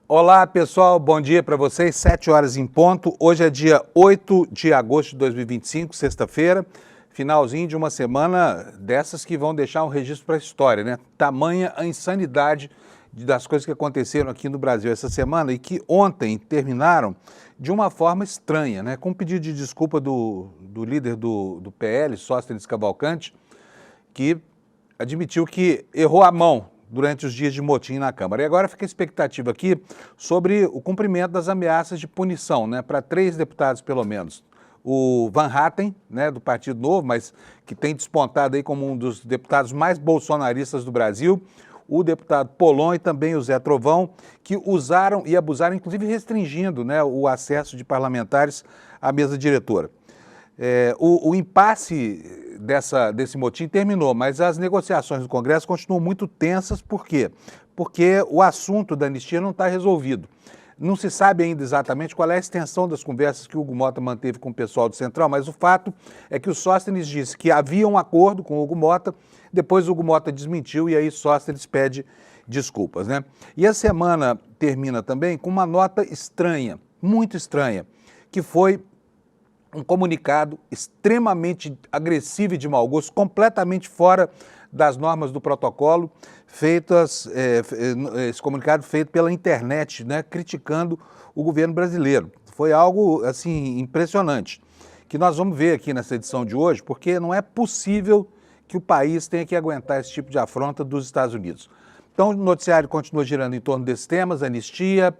Olá, pessoal, bom dia para vocês, 7 horas em ponto. Hoje é dia 8 de agosto de 2025, sexta-feira, finalzinho de uma semana dessas que vão deixar um registro para a história, né? Tamanha a insanidade das coisas que aconteceram aqui no Brasil essa semana e que ontem terminaram de uma forma estranha, né? Com um pedido de desculpa do líder do PL, Sóstenes Cavalcante, que admitiu que errou a mão durante os dias de motim na Câmara. E agora fica a expectativa aqui sobre o cumprimento das ameaças de punição, né, para 3 deputados pelo menos. O Van Hatten, né, do Partido Novo, mas que tem despontado aí como um dos deputados mais bolsonaristas do Brasil, o deputado Polon e também o Zé Trovão, que usaram e abusaram, inclusive restringindo, né, o acesso de parlamentares à mesa diretora. O impasse desse motim terminou, mas as negociações do Congresso continuam muito tensas. Por quê? Porque o assunto da anistia não está resolvido. Não se sabe ainda exatamente qual é a extensão das conversas que o Hugo Mota manteve com o pessoal do Centrão, mas o fato é que o Sóstenes disse que havia um acordo com o Hugo Mota, depois o Hugo Mota desmentiu e aí Sóstenes pede desculpas, né? E a semana termina também com uma nota estranha, muito estranha, que foi um comunicado extremamente agressivo e de mau gosto, completamente fora das normas do protocolo, esse comunicado feito pela internet, né, criticando o governo brasileiro. Foi algo, assim, impressionante, que nós vamos ver aqui nessa edição de hoje, porque não é possível que o país tenha que aguentar esse tipo de afronta dos Estados Unidos. Então, o noticiário continua girando em torno desses temas, anistia,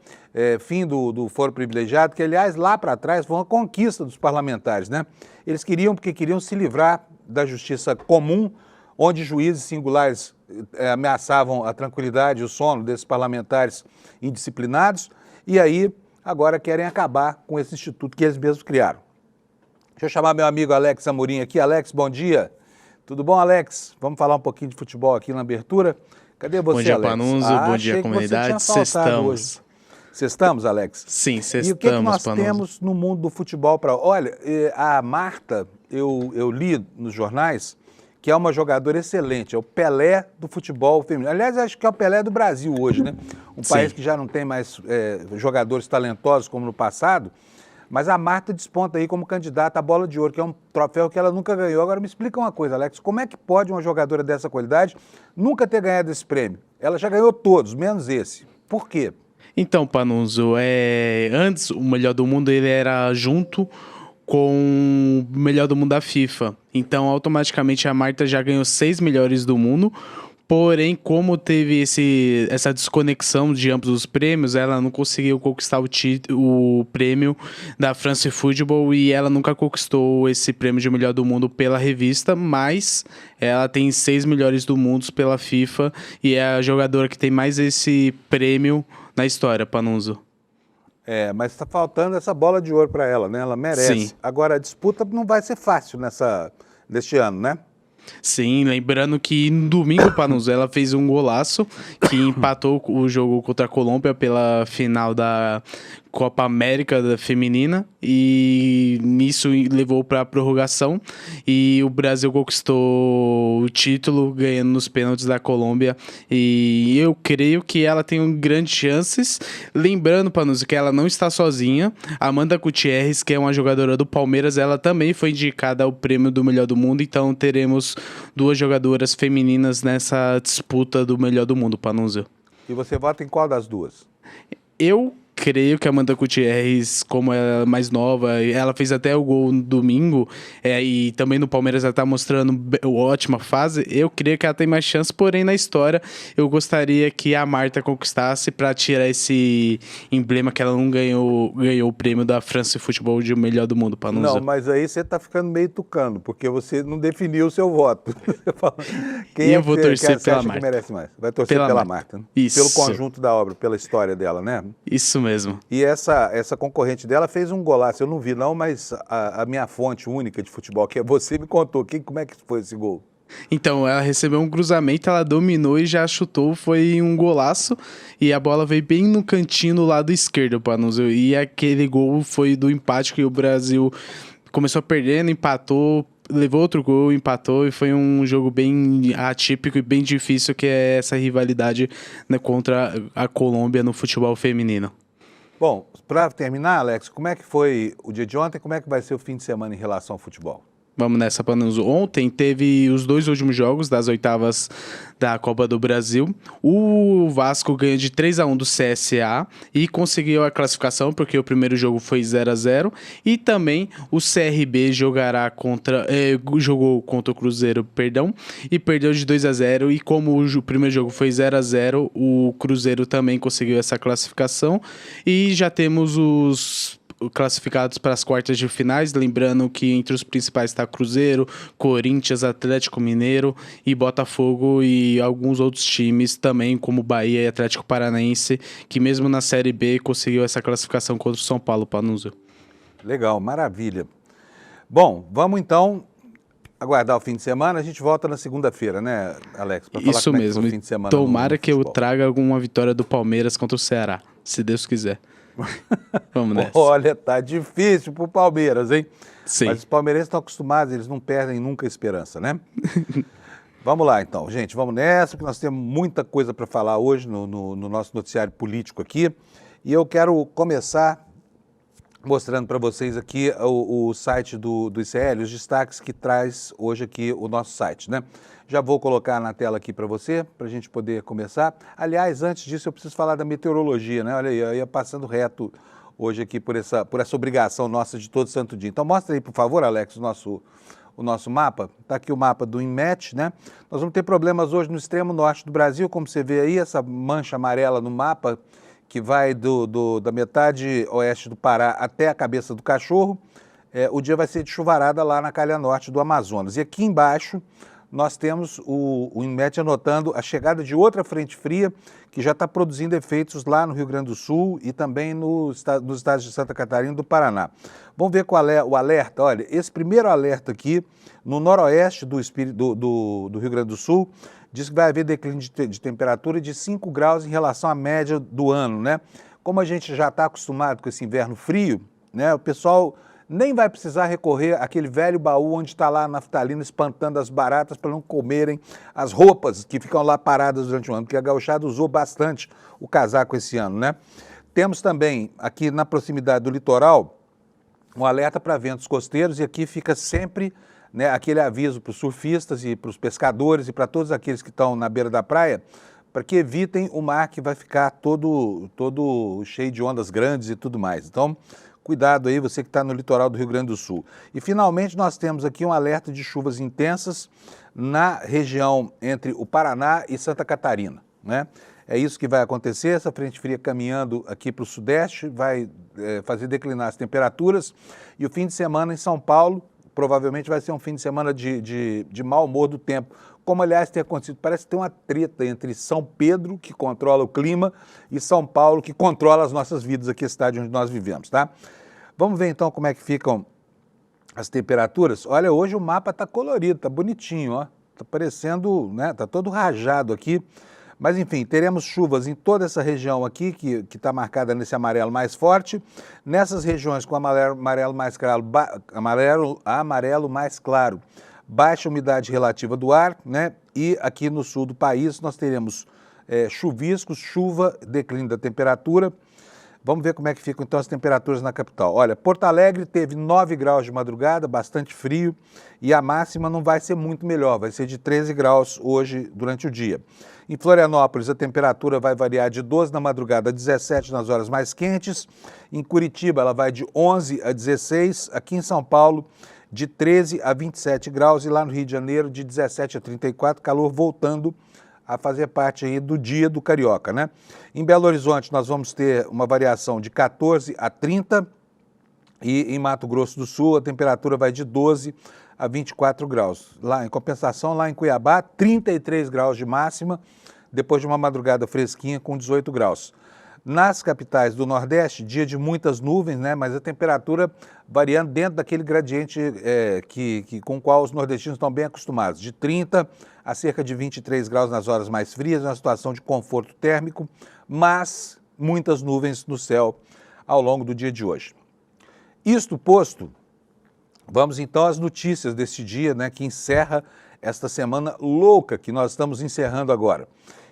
fim do foro privilegiado, que, aliás, lá para trás foi uma conquista dos parlamentares, né? Eles queriam, porque queriam se livrar da justiça comum, onde juízes singulares ameaçavam a tranquilidade e o sono desses parlamentares indisciplinados, e aí agora querem acabar com esse instituto que eles mesmos criaram. Deixa eu chamar meu amigo Alex Amorim aqui. Alex, bom dia. Tudo bom, Alex? Vamos falar um pouquinho de futebol aqui na abertura. Cadê você, Bom dia, Alex? Panunzo. Bom dia, comunidade. Sextamos. Sextamos, Alex? Sim, E o que nós Panunzo. temos no mundo do futebol para... Olha, a Marta, eu li nos jornais, que é uma jogadora excelente, é o Pelé do futebol feminino. Aliás, acho que é o Pelé do Brasil hoje, né? Um país que já não tem mais jogadores talentosos como no passado, mas a Marta desponta aí como candidata à Bola de Ouro, que é um troféu que ela nunca ganhou. Agora me explica uma coisa, Alex, como é que pode uma jogadora dessa qualidade nunca ter ganhado esse prêmio? Ela já ganhou todos, menos esse. Por quê? Então, Panunzo, antes o Melhor do Mundo ele era junto com o Melhor do Mundo da FIFA. Então, automaticamente a Marta já ganhou 6 melhores do mundo. Porém, como teve essa desconexão de ambos os prêmios, ela não conseguiu conquistar o prêmio da France Football e ela nunca conquistou esse prêmio de melhor do mundo pela revista, mas ela tem 6 melhores do mundo pela FIFA e é a jogadora que tem mais esse prêmio na história, Panunzo. Mas está faltando essa bola de ouro para ela, né? Ela merece. Sim. Agora, a disputa não vai ser fácil neste ano, né? Sim, lembrando que no domingo, Panunzo, ela fez um golaço que empatou o jogo contra a Colômbia pela final da Copa América Feminina e nisso levou para a prorrogação e o Brasil conquistou o título ganhando nos pênaltis da Colômbia e eu creio que ela tem grandes chances, lembrando, Panunzo, que ela não está sozinha. Amanda Gutierrez, que é uma jogadora do Palmeiras, ela também foi indicada ao prêmio do melhor do mundo, então teremos 2 jogadoras femininas nessa disputa do melhor do mundo, Panunzo. E você vota em qual das duas? Eu creio que a Amanda Gutierrez, como ela é mais nova, ela fez até o gol no domingo, e também no Palmeiras ela tá mostrando ótima fase, eu creio que ela tem mais chance, porém na história eu gostaria que a Marta conquistasse para tirar esse emblema que ela não ganhou o prêmio da France Football de melhor do mundo, Panunzo. Não, mas aí você está ficando meio tucano, porque você não definiu o seu voto. Quem eu vou torcer você pela acha Marta. que merece mais? Vai torcer pela Marta, né? Isso. Pelo conjunto da obra, pela história dela, né? Isso mesmo. E essa concorrente dela fez um golaço, eu não vi não, mas a minha fonte única de futebol, que é você, me contou como é que foi esse gol. Então, ela recebeu um cruzamento, ela dominou e já chutou, foi um golaço, e a bola veio bem no cantinho do lado esquerdo, Panunzo, e aquele gol foi do empate que o Brasil começou perdendo, empatou, levou outro gol, empatou e foi um jogo bem atípico e bem difícil, que é essa rivalidade, né, contra a Colômbia no futebol feminino. Bom, para terminar, Alex, como é que foi o dia de ontem? Como é que vai ser o fim de semana em relação ao futebol? Vamos nessa, Panuso. Ontem teve os 2 últimos jogos das oitavas da Copa do Brasil. O Vasco ganha de 3-1 do CSA e conseguiu a classificação, porque o primeiro jogo foi 0-0. E também o CRB jogou contra o Cruzeiro, e perdeu de 2-0. E como o primeiro jogo foi 0-0, o Cruzeiro também conseguiu essa classificação. E já temos os classificados para as quartas de finais, lembrando que entre os principais está Cruzeiro, Corinthians, Atlético Mineiro e Botafogo, e alguns outros times também, como Bahia e Atlético Paranaense, que mesmo na Série B conseguiu essa classificação contra o São Paulo, Panuso. Legal, maravilha. Bom, vamos então aguardar o fim de semana. A gente volta na segunda-feira, né, Alex? Pra falar Isso como é que mesmo. foi o fim de semana Tomara no que eu futebol. traga alguma vitória do Palmeiras contra o Ceará, se Deus quiser. Vamos nessa. Olha, tá difícil pro Palmeiras, hein? Sim. Mas os palmeirenses estão acostumados, eles não perdem nunca a esperança, né? Vamos lá, então, gente, vamos nessa, porque nós temos muita coisa para falar hoje no nosso noticiário político aqui. E eu quero começar mostrando para vocês aqui o site do ICL, os destaques que traz hoje aqui o nosso site, né? Já vou colocar na tela aqui para você, para a gente poder começar. Aliás, antes disso, eu preciso falar da meteorologia, né? Olha aí, eu ia passando reto hoje aqui por essa obrigação nossa de todo santo dia. Então, mostra aí, por favor, Alex, o nosso mapa. Está aqui o mapa do INMET, né? Nós vamos ter problemas hoje no extremo norte do Brasil, como você vê aí, essa mancha amarela no mapa, que vai da metade oeste do Pará até a Cabeça do Cachorro. O dia vai ser de chuvarada lá na calha norte do Amazonas. E aqui embaixo nós temos o INMET anotando a chegada de outra frente fria que já está produzindo efeitos lá no Rio Grande do Sul e também nos estados de Santa Catarina e do Paraná. Vamos ver qual é o alerta. Olha, esse primeiro alerta aqui, no noroeste do Rio Grande do Sul, diz que vai haver declínio de temperatura de 5 graus em relação à média do ano, né? Como a gente já está acostumado com esse inverno frio, né, o pessoal nem vai precisar recorrer àquele velho baú onde está lá a naftalina espantando as baratas para não comerem as roupas que ficam lá paradas durante o ano, porque a gauchada usou bastante o casaco esse ano, né? Temos também aqui na proximidade do litoral um alerta para ventos costeiros e aqui fica sempre, né, aquele aviso para os surfistas e para os pescadores e para todos aqueles que estão na beira da praia, para que evitem o mar que vai ficar todo cheio de ondas grandes e tudo mais. Então, cuidado aí, você que está no litoral do Rio Grande do Sul. E, finalmente, nós temos aqui um alerta de chuvas intensas na região entre o Paraná e Santa Catarina, né? É isso que vai acontecer, essa frente fria caminhando aqui para o sudeste, vai fazer declinar as temperaturas. E o fim de semana em São Paulo, provavelmente vai ser um fim de semana de mau humor do tempo. Como, aliás, tem acontecido, parece que tem uma treta entre São Pedro, que controla o clima, e São Paulo, que controla as nossas vidas aqui, a cidade onde nós vivemos, tá? Vamos ver, então, como é que ficam as temperaturas. Olha, hoje o mapa está colorido, está bonitinho, ó. Está parecendo, né? Está todo rajado aqui. Mas, enfim, teremos chuvas em toda essa região aqui, que está marcada nesse amarelo mais forte. Nessas regiões com amarelo mais claro, baixa umidade relativa do ar, né? E aqui no sul do país nós teremos chuviscos, chuva, declínio da temperatura. Vamos ver como é que ficam então as temperaturas na capital. Olha, Porto Alegre teve 9 graus de madrugada, bastante frio, e a máxima não vai ser muito melhor, vai ser de 13 graus hoje durante o dia. Em Florianópolis, a temperatura vai variar de 12 na madrugada a 17 nas horas mais quentes. Em Curitiba, ela vai de 11 a 16. Aqui em São Paulo, de 13 a 27 graus. E lá no Rio de Janeiro, de 17 a 34, calor voltando a fazer parte aí do dia do carioca, né? Em Belo Horizonte, nós vamos ter uma variação de 14 a 30. E em Mato Grosso do Sul, a temperatura vai de 12 a 24 graus. Lá, em compensação, lá em Cuiabá, 33 graus de máxima, depois de uma madrugada fresquinha com 18 graus. Nas capitais do Nordeste, dia de muitas nuvens, né? Mas a temperatura variando dentro daquele gradiente com o qual os nordestinos estão bem acostumados, de 30 a cerca de 23 graus nas horas mais frias, uma situação de conforto térmico, mas muitas nuvens no céu ao longo do dia de hoje. Isto posto, Vamos então às notícias deste dia, né, que encerra esta semana louca que nós estamos encerrando agora.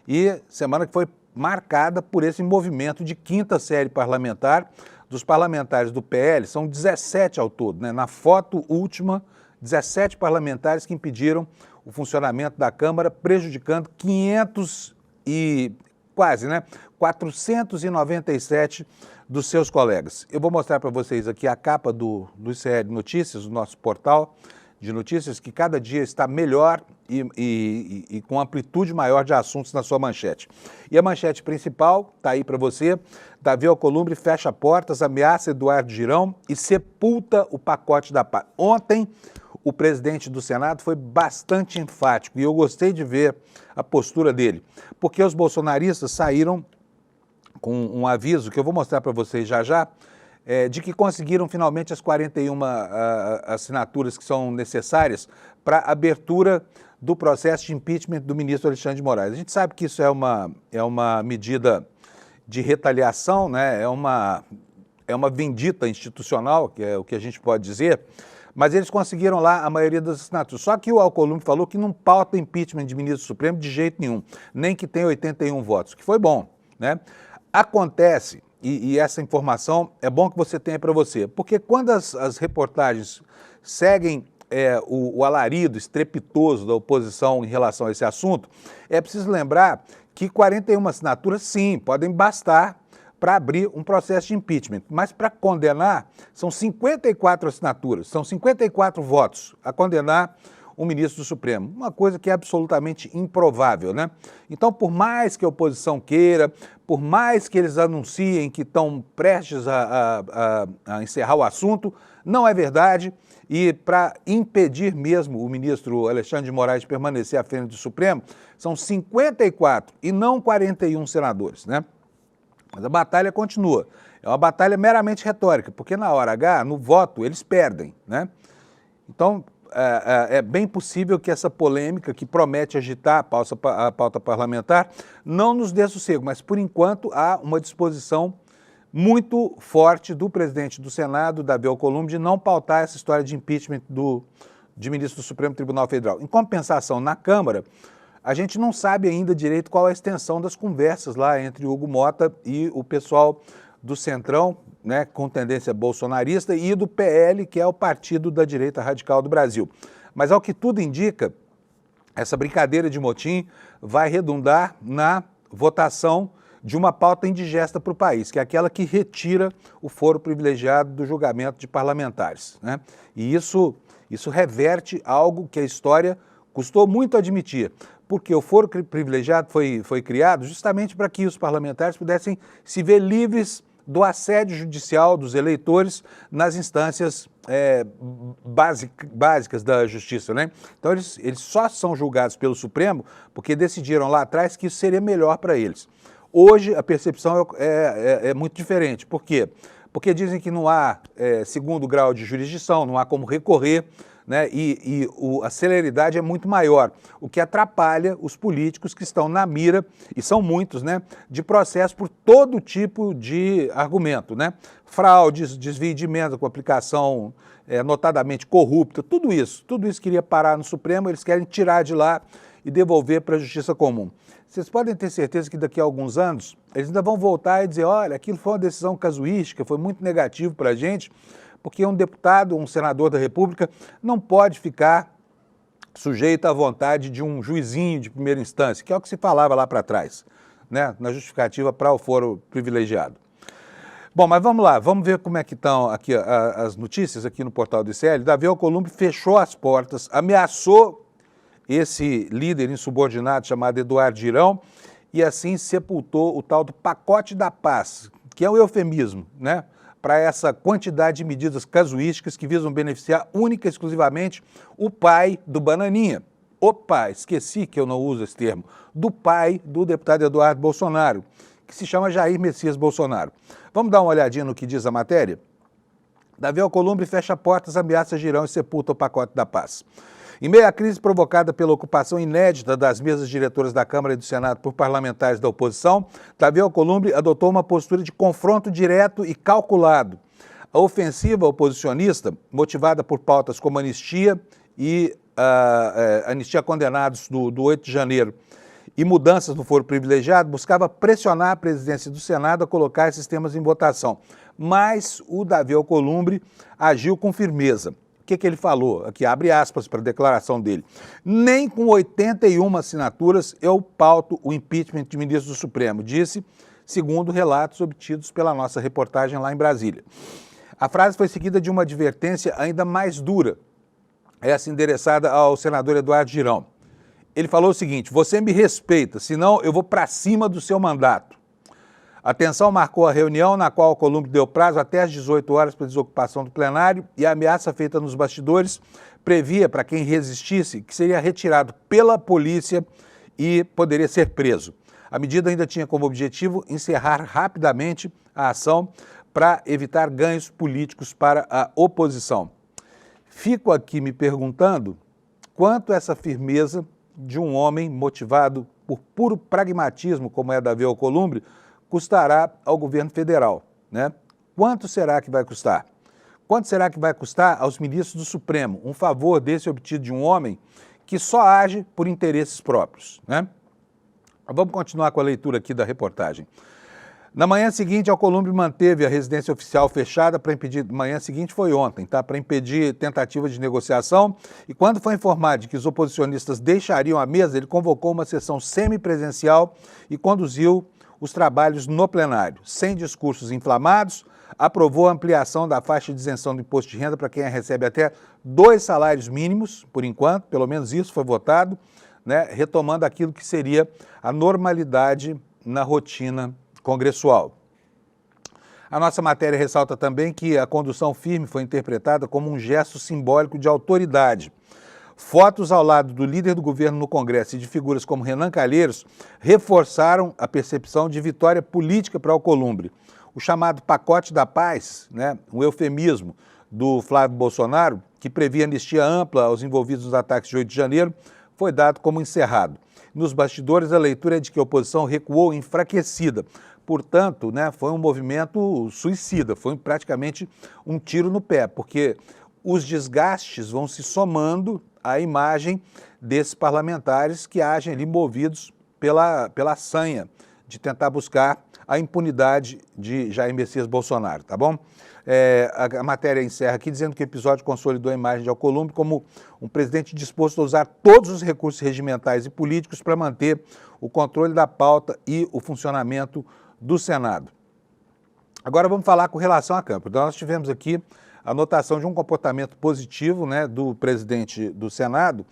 E semana que foi marcada por esse movimento de quinta série parlamentar dos parlamentares do PL, são 17 ao todo, né? Na foto última, 17 parlamentares que impediram o funcionamento da Câmara, prejudicando 497 dos seus colegas. Eu vou mostrar para vocês aqui a capa do ICL Notícias, do nosso portal de notícias, que cada dia está melhor e com amplitude maior de assuntos na sua manchete. E a manchete principal está aí para você: Davi Alcolumbre fecha portas, ameaça Eduardo Girão e sepulta o pacote da paz. Ontem, o presidente do Senado foi bastante enfático e eu gostei de ver a postura dele, porque os bolsonaristas saíram com um aviso que eu vou mostrar para vocês já já, de que conseguiram finalmente as 41 assinaturas que são necessárias para a abertura do processo de impeachment do ministro Alexandre de Moraes. A gente sabe que isso é uma medida de retaliação, né? É uma vendita institucional, que é o que a gente pode dizer, mas eles conseguiram lá a maioria das assinaturas. Só que o Alcolumbre falou que não pauta impeachment de ministro supremo de jeito nenhum, nem que tenha 81 votos, que foi bom, né? Acontece, e essa informação é bom que você tenha para você, porque quando as reportagens seguem o alarido estrepitoso da oposição em relação a esse assunto, é preciso lembrar que 41 assinaturas, sim, podem bastar para abrir um processo de impeachment, mas para condenar são 54 assinaturas, são 54 votos a condenar um ministro do Supremo, uma coisa que é absolutamente improvável, né? Então, por mais que a oposição queira, por mais que eles anunciem que estão prestes a encerrar o assunto, não é verdade. E para impedir mesmo o ministro Alexandre de Moraes de permanecer à frente do Supremo, são 54 e não 41 senadores, né? Mas a batalha continua. É uma batalha meramente retórica, porque na hora H, no voto, eles perdem, né? Então, é bem possível que essa polêmica que promete agitar a pauta parlamentar não nos dê sossego, mas por enquanto há uma disposição muito forte do presidente do Senado, Davi Alcolumbre, de não pautar essa história de impeachment de ministro do Supremo Tribunal Federal. Em compensação, na Câmara, a gente não sabe ainda direito qual é a extensão das conversas lá entre Hugo Mota e o pessoal do Centrão, né, com tendência bolsonarista, e do PL, que é o partido da direita radical do Brasil. Mas, ao que tudo indica, essa brincadeira de motim vai redundar na votação de uma pauta indigesta para o país, que é aquela que retira o foro privilegiado do julgamento de parlamentares, né? E isso reverte algo que a história custou muito admitir, porque o foro privilegiado foi criado justamente para que os parlamentares pudessem se ver livres do assédio judicial dos eleitores nas instâncias básicas da justiça, né? Então eles só são julgados pelo Supremo porque decidiram lá atrás que isso seria melhor para eles. Hoje a percepção é muito diferente. Por quê? Porque dizem que não há segundo grau de jurisdição, não há como recorrer, né? A celeridade é muito maior, o que atrapalha os políticos que estão na mira, e são muitos, né, de processo por todo tipo de argumento, né? Fraudes, desvio de emenda com aplicação notadamente corrupta, tudo isso queria parar no Supremo, eles querem tirar de lá e devolver para a justiça comum. Vocês podem ter certeza que daqui a alguns anos eles ainda vão voltar e dizer, olha, aquilo foi uma decisão casuística, foi muito negativo para a gente, porque um deputado, um senador da República não pode ficar sujeito à vontade de um juizinho de primeira instância, que é o que se falava lá para trás, né, na justificativa para o foro privilegiado. Bom, mas vamos lá, vamos ver como é que estão aqui as notícias aqui no portal do ICL. Davi Alcolumbre fechou as portas, ameaçou esse líder insubordinado chamado Eduardo Girão e assim sepultou o tal do pacote da paz, que é um eufemismo, né, para essa quantidade de medidas casuísticas que visam beneficiar única e exclusivamente o pai do Bananinha. Opa, esqueci que eu não uso esse termo. Do pai do deputado Eduardo Bolsonaro, que se chama Jair Messias Bolsonaro. Vamos dar uma olhadinha no que diz a matéria? Davi Alcolumbre fecha portas, ameaça Girão e sepulta o pacote da paz. Em meio à crise provocada pela ocupação inédita das mesas diretoras da Câmara e do Senado por parlamentares da oposição, Davi Alcolumbre adotou uma postura de confronto direto e calculado. A ofensiva oposicionista, motivada por pautas como anistia e anistia a condenados do 8 de janeiro e mudanças no foro privilegiado, buscava pressionar a presidência do Senado a colocar esses temas em votação. Mas o Davi Alcolumbre agiu com firmeza. O que ele falou? Aqui, abre aspas para a declaração dele. Nem com 81 assinaturas eu pauto o impeachment de ministro do Supremo, disse, segundo relatos obtidos pela nossa reportagem lá em Brasília. A frase foi seguida de uma advertência ainda mais dura, essa endereçada ao senador Eduardo Girão. Ele falou o seguinte: você me respeita, senão eu vou para cima do seu mandato. A tensão marcou a reunião na qual o Alcolumbre deu prazo até às 18 horas para a desocupação do plenário e a ameaça feita nos bastidores previa para quem resistisse que seria retirado pela polícia e poderia ser preso. A medida ainda tinha como objetivo encerrar rapidamente a ação para evitar ganhos políticos para a oposição. Fico aqui me perguntando quanto essa firmeza de um homem motivado por puro pragmatismo, como é Davi Alcolumbre, custará ao governo federal, né? Quanto será que vai custar? Quanto será que vai custar aos ministros do Supremo um favor desse obtido de um homem que só age por interesses próprios, né? Vamos continuar com a leitura aqui da reportagem. Na manhã seguinte, Alcolumbre manteve a residência oficial fechada para impedir... Manhã seguinte foi ontem, tá? Para impedir tentativa de negociação. E quando foi informado de que os oposicionistas deixariam a mesa, ele convocou uma sessão semipresencial e conduziu os trabalhos no plenário. Sem discursos inflamados, aprovou a ampliação da faixa de isenção do imposto de renda para quem recebe até 2 salários mínimos, por enquanto, pelo menos isso foi votado, né? Retomando aquilo que seria a normalidade na rotina congressual. A nossa matéria ressalta também que a condução firme foi interpretada como um gesto simbólico de autoridade. Fotos ao lado do líder do governo no Congresso e de figuras como Renan Calheiros reforçaram a percepção de vitória política para Alcolumbre. O chamado pacote da paz, né, um eufemismo do Flávio Bolsonaro, que previa anistia ampla aos envolvidos nos ataques de 8 de janeiro, foi dado como encerrado. Nos bastidores, a leitura é de que a oposição recuou enfraquecida. Portanto, né, foi um movimento suicida, foi praticamente um tiro no pé, porque os desgastes vão se somando à imagem desses parlamentares que agem ali movidos pela sanha de tentar buscar a impunidade de Jair Messias Bolsonaro, tá bom? A matéria encerra aqui dizendo que o episódio consolidou a imagem de Alcolumbre como um presidente disposto a usar todos os recursos regimentais e políticos para manter o controle da pauta e o funcionamento do Senado. Agora vamos falar com relação à Câmara. Então, nós tivemos aqui a notação de um comportamento positivo, né, do presidente do Senado,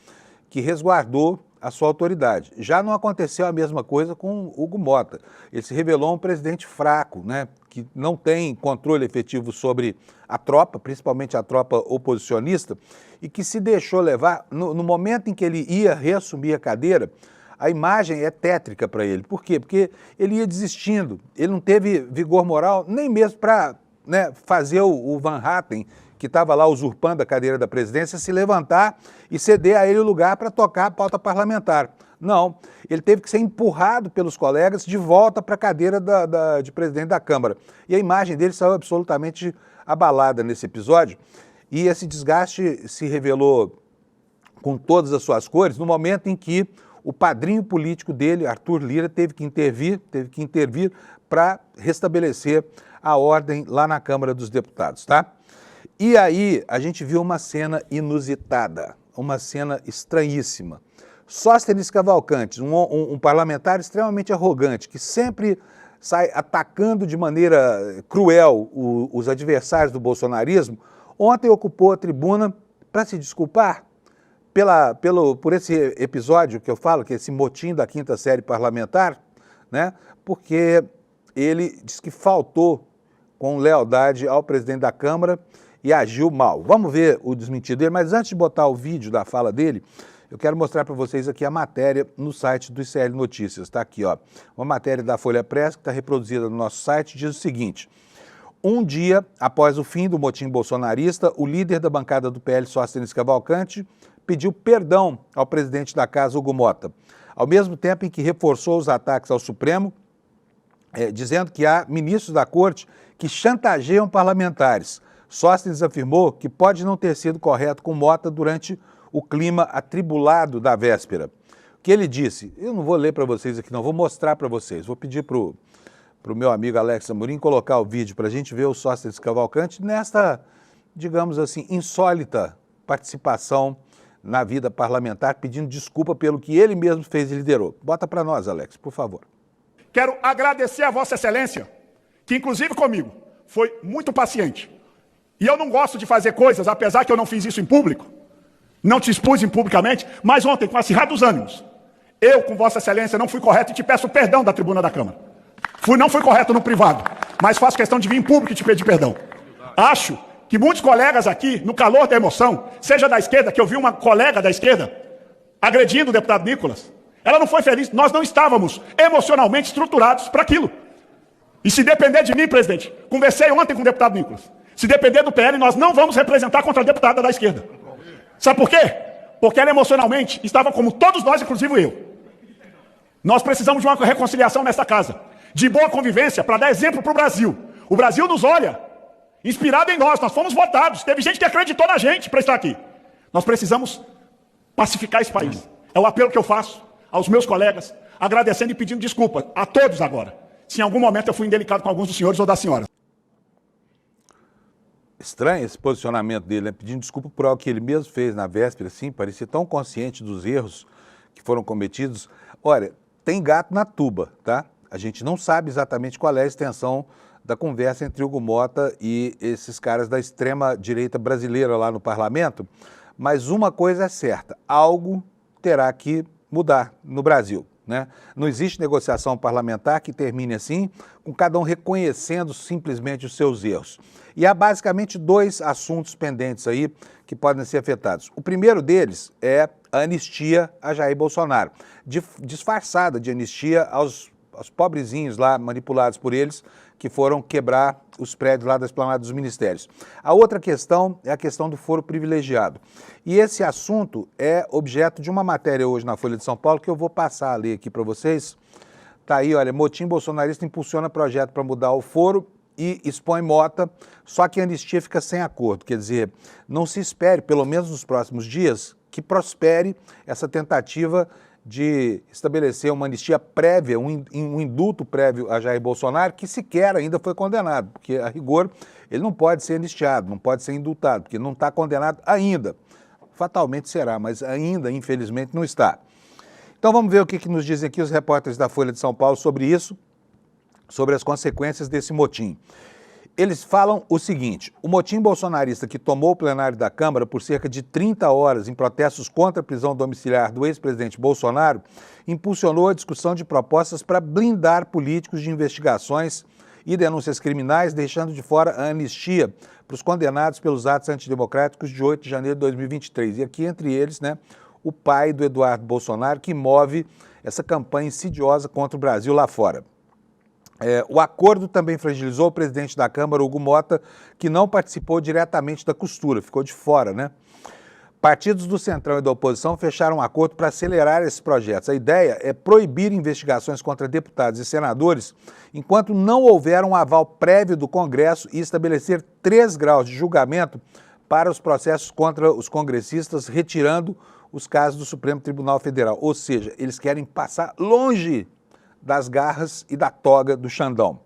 que resguardou a sua autoridade. Já não aconteceu a mesma coisa com Hugo Mota. Ele se revelou um presidente fraco, né, que não tem controle efetivo sobre a tropa, principalmente a tropa oposicionista, e que se deixou levar, no momento em que ele ia reassumir a cadeira, a imagem é tétrica para ele. Por quê? Porque ele ia desistindo, ele não teve vigor moral nem mesmo para, né, fazer o Van Hatten, que estava lá usurpando a cadeira da presidência, se levantar e ceder a ele o lugar para tocar a pauta parlamentar. Não, ele teve que ser empurrado pelos colegas de volta para a cadeira de presidente da Câmara. E a imagem dele saiu absolutamente abalada nesse episódio. E esse desgaste se revelou com todas as suas cores no momento em que o padrinho político dele, Arthur Lira, teve que intervir para restabelecer a ordem lá na Câmara dos Deputados, tá? E aí a gente viu uma cena inusitada, uma cena estranhíssima. Sóstenes Cavalcanti, um parlamentar extremamente arrogante, que sempre sai atacando de maneira cruel os adversários do bolsonarismo, ontem ocupou a tribuna para se desculpar por esse episódio que eu falo, que é esse motim da 5ª série parlamentar, né? Porque ele disse que faltou com lealdade ao presidente da Câmara e agiu mal. Vamos ver o desmentido dele, mas antes de botar o vídeo da fala dele, eu quero mostrar para vocês aqui a matéria no site do ICL Notícias. Está aqui, ó, uma matéria da Folha Press que está reproduzida no nosso site, diz o seguinte: um dia após o fim do motim bolsonarista, o líder da bancada do PL, Sóstenes Cavalcanti, pediu perdão ao presidente da casa, Hugo Mota, ao mesmo tempo em que reforçou os ataques ao Supremo, dizendo que há ministros da Corte que chantageiam parlamentares. Sóstenes afirmou que pode não ter sido correto com Mota durante o clima atribulado da véspera. O que ele disse, eu não vou ler para vocês aqui não, vou mostrar para vocês. Vou pedir para o meu amigo Alex Amorim colocar o vídeo para a gente ver o Sóstenes Cavalcante nesta, digamos assim, insólita participação na vida parlamentar, pedindo desculpa pelo que ele mesmo fez e liderou. Bota para nós, Alex, por favor. Quero agradecer a Vossa Excelência, que inclusive comigo foi muito paciente. E eu não gosto de fazer coisas, apesar que eu não fiz isso em público, não te expus publicamente, mas ontem, com acirrados ânimos, eu, com Vossa Excelência, não fui correto e te peço perdão da tribuna da Câmara. Não fui correto no privado, mas faço questão de vir em público e te pedir perdão. Acho que muitos colegas aqui, no calor da emoção, seja da esquerda, que eu vi uma colega da esquerda agredindo o deputado Nicolas, ela não foi feliz, nós não estávamos emocionalmente estruturados para aquilo. E se depender de mim, presidente, conversei ontem com o deputado Nicolas, se depender do PL, nós não vamos representar contra a deputada da esquerda. Sabe por quê? Porque ela emocionalmente estava como todos nós, inclusive eu. Nós precisamos de uma reconciliação nesta casa, de boa convivência, para dar exemplo para o Brasil. O Brasil nos olha, inspirado em nós fomos votados, teve gente que acreditou na gente para estar aqui. Nós precisamos pacificar esse país. É o apelo que eu faço aos meus colegas, agradecendo e pedindo desculpa a todos agora, se em algum momento eu fui indelicado com alguns dos senhores ou das senhoras. Estranho esse posicionamento dele, né? Pedindo desculpa por algo que ele mesmo fez na véspera, assim, parecia tão consciente dos erros que foram cometidos. Olha, tem gato na tuba, tá? A gente não sabe exatamente qual é a extensão da conversa entre Hugo Mota e esses caras da extrema-direita brasileira lá no parlamento, mas uma coisa é certa, algo terá que mudar no Brasil, né? Não existe negociação parlamentar que termine assim, com cada um reconhecendo simplesmente os seus erros. E há basicamente dois assuntos pendentes aí que podem ser afetados. O primeiro deles é a anistia a Jair Bolsonaro, disfarçada de anistia aos pobrezinhos lá, manipulados por eles, que foram quebrar os prédios lá da esplanada dos ministérios. A outra questão é a questão do foro privilegiado. E esse assunto é objeto de uma matéria hoje na Folha de São Paulo que eu vou passar a ler aqui para vocês. Tá aí, olha, motim bolsonarista impulsiona projeto para mudar o foro e expõe Mota, só que a anistia fica sem acordo. Quer dizer, não se espere, pelo menos nos próximos dias, que prospere essa tentativa de estabelecer uma anistia prévia, um indulto prévio a Jair Bolsonaro, que sequer ainda foi condenado, porque, a rigor, ele não pode ser anistiado, não pode ser indultado, porque não está condenado ainda. Fatalmente será, mas ainda, infelizmente, não está. Então vamos ver o que nos dizem aqui os repórteres da Folha de São Paulo sobre isso, sobre as consequências desse motim. Eles falam o seguinte: o motim bolsonarista que tomou o plenário da Câmara por cerca de 30 horas em protestos contra a prisão domiciliar do ex-presidente Bolsonaro impulsionou a discussão de propostas para blindar políticos de investigações e denúncias criminais, deixando de fora a anistia para os condenados pelos atos antidemocráticos de 8 de janeiro de 2023. E aqui, entre eles, né, o pai do Eduardo Bolsonaro, que move essa campanha insidiosa contra o Brasil lá fora. O acordo também fragilizou o presidente da Câmara, Hugo Mota, que não participou diretamente da costura, ficou de fora, né? Partidos do Centrão e da oposição fecharam um acordo para acelerar esses projetos. A ideia é proibir investigações contra deputados e senadores enquanto não houver um aval prévio do Congresso e estabelecer 3 graus de julgamento para os processos contra os congressistas, retirando os casos do Supremo Tribunal Federal. Ou seja, eles querem passar longe das garras e da toga do Xandão.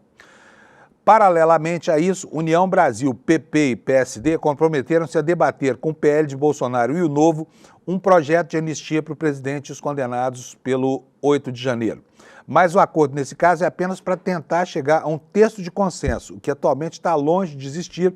Paralelamente a isso, União Brasil, PP e PSD comprometeram-se a debater com o PL de Bolsonaro e o Novo um projeto de anistia para o presidente e os condenados pelo 8 de janeiro. Mas o acordo nesse caso é apenas para tentar chegar a um texto de consenso, o que atualmente está longe de existir,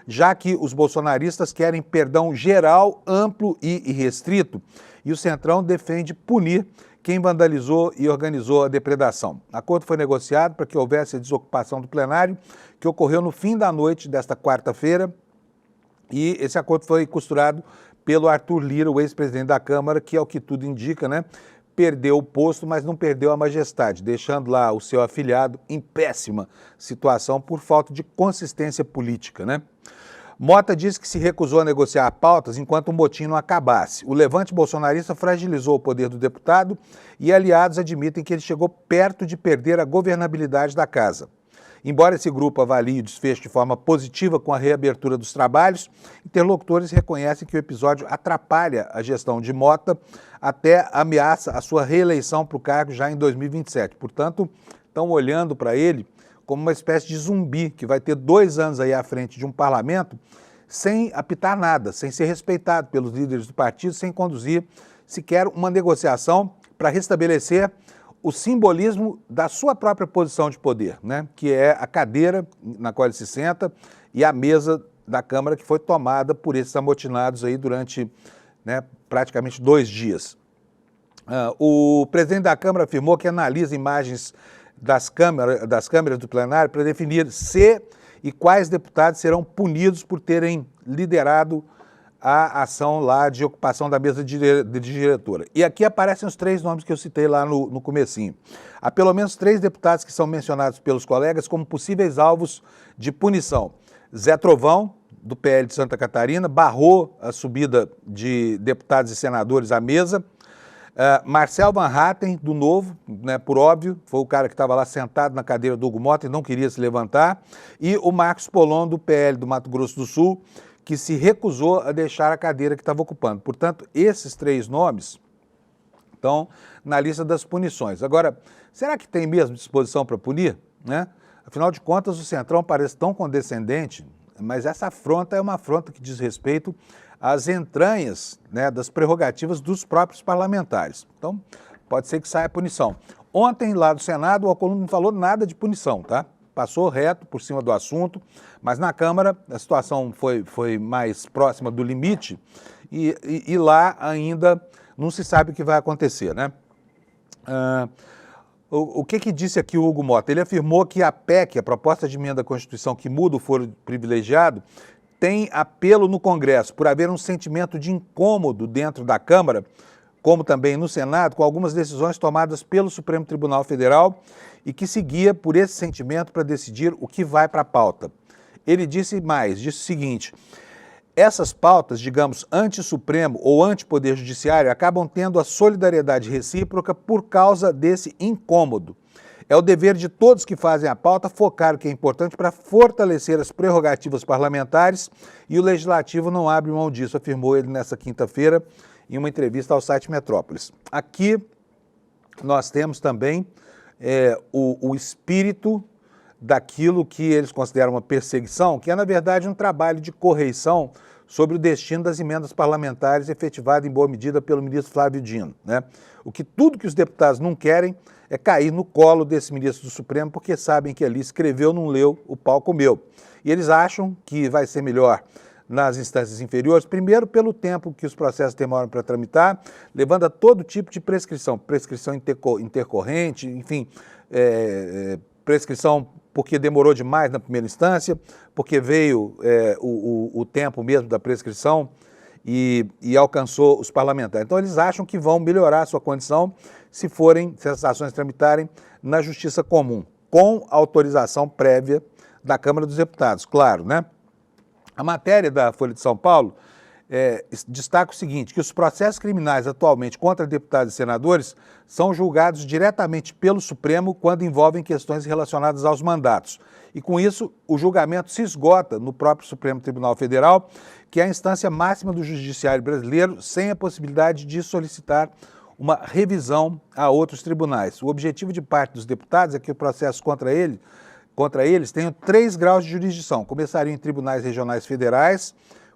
já que os bolsonaristas querem perdão geral, amplo e irrestrito, e o Centrão defende punir quem vandalizou e organizou a depredação. O acordo foi negociado para que houvesse a desocupação do plenário, que ocorreu no fim da noite desta quarta-feira, e esse acordo foi costurado pelo Arthur Lira, o ex-presidente da Câmara, que, ao que tudo indica, né, perdeu o posto, mas não perdeu a majestade, deixando lá o seu afilhado em péssima situação por falta de consistência política, né? Mota disse que se recusou a negociar pautas enquanto o motim não acabasse. O levante bolsonarista fragilizou o poder do deputado e aliados admitem que ele chegou perto de perder a governabilidade da casa. Embora esse grupo avalie o desfecho de forma positiva com a reabertura dos trabalhos, interlocutores reconhecem que o episódio atrapalha a gestão de Mota, até ameaça a sua reeleição para o cargo já em 2027. Portanto, estão olhando para ele como uma espécie de zumbi que vai ter 2 anos aí à frente de um parlamento sem apitar nada, sem ser respeitado pelos líderes do partido, sem conduzir sequer uma negociação para restabelecer o simbolismo da sua própria posição de poder, né? Que é a cadeira na qual ele se senta e a mesa da Câmara que foi tomada por esses amotinados aí durante, né, praticamente 2 dias. O presidente da Câmara afirmou que analisa imagens das câmeras do plenário para definir se e quais deputados serão punidos por terem liderado a ação lá de ocupação da mesa de diretora. E aqui aparecem os 3 nomes que eu citei lá no comecinho. Há pelo menos 3 deputados que são mencionados pelos colegas como possíveis alvos de punição. Zé Trovão, do PL de Santa Catarina, barrou a subida de deputados e senadores à mesa. Marcel Van Hatten, do Novo, né, por óbvio, foi o cara que estava lá sentado na cadeira do Hugo Mota e não queria se levantar. E o Marcos Polon, do PL do Mato Grosso do Sul, que se recusou a deixar a cadeira que estava ocupando. Portanto, esses 3 nomes estão na lista das punições. Agora, será que tem mesmo disposição para punir, né? Afinal de contas, o Centrão parece tão condescendente, mas essa afronta é uma afronta que diz respeito às entranhas, né, das prerrogativas dos próprios parlamentares. Então, pode ser que saia a punição. Ontem, lá do Senado, o Alcolumbre não falou nada de punição, tá? Passou reto por cima do assunto, mas na Câmara a situação foi mais próxima do limite e lá ainda não se sabe o que vai acontecer, né? O que disse aqui o Hugo Mota? Ele afirmou que a PEC, a proposta de emenda à Constituição que muda o foro privilegiado, tem apelo no Congresso por haver um sentimento de incômodo dentro da Câmara, como também no Senado, com algumas decisões tomadas pelo Supremo Tribunal Federal e que seguia por esse sentimento para decidir o que vai para a pauta. Ele disse o seguinte: essas pautas, digamos, anti-Supremo ou anti-Poder Judiciário, acabam tendo a solidariedade recíproca por causa desse incômodo. É o dever de todos que fazem a pauta focar o que é importante para fortalecer as prerrogativas parlamentares e o Legislativo não abre mão disso, afirmou ele nessa quinta-feira em uma entrevista ao site Metrópolis. Aqui nós temos também o espírito daquilo que eles consideram uma perseguição, que é, na verdade, um trabalho de correição sobre o destino das emendas parlamentares efetivado em boa medida pelo ministro Flávio Dino, né? Tudo que os deputados não querem é cair no colo desse ministro do Supremo, porque sabem que ali escreveu, não leu, o pau comeu. E eles acham que vai ser melhor nas instâncias inferiores, primeiro pelo tempo que os processos demoram para tramitar, levando a todo tipo de prescrição intercorrente, enfim, prescrição porque demorou demais na primeira instância, porque veio o tempo mesmo da prescrição e alcançou os parlamentares. Então eles acham que vão melhorar a sua condição se essas ações tramitarem na Justiça Comum, com autorização prévia da Câmara dos Deputados, claro, né? A matéria da Folha de São Paulo destaca o seguinte, que os processos criminais atualmente contra deputados e senadores são julgados diretamente pelo Supremo quando envolvem questões relacionadas aos mandatos. E com isso, o julgamento se esgota no próprio Supremo Tribunal Federal, que é a instância máxima do judiciário brasileiro, sem a possibilidade de solicitar uma revisão a outros tribunais. O objetivo de parte dos deputados é que o processo contra eles tenham 3 graus de jurisdição. Começariam em tribunais regionais federais,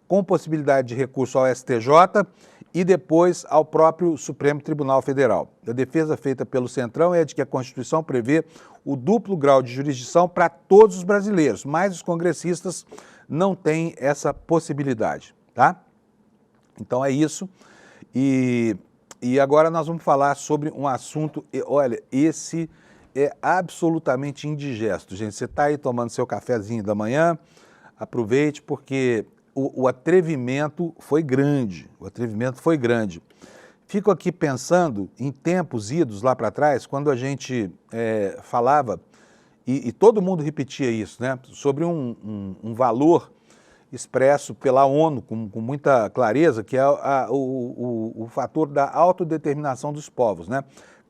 com possibilidade de recurso ao STJ e depois ao próprio Supremo Tribunal Federal. A defesa feita pelo Centrão é de que a Constituição prevê o duplo grau de jurisdição para todos os brasileiros, mas os congressistas não têm essa possibilidade, tá? Então é isso. E agora nós vamos falar sobre um assunto, olha, esse é absolutamente indigesto, gente. Você está aí tomando seu cafezinho da manhã, aproveite porque o atrevimento foi grande, Fico aqui pensando em tempos idos lá para trás, quando a gente falava, e todo mundo repetia isso, né, sobre um valor expresso pela ONU com muita clareza, que é o fator da autodeterminação dos povos, né?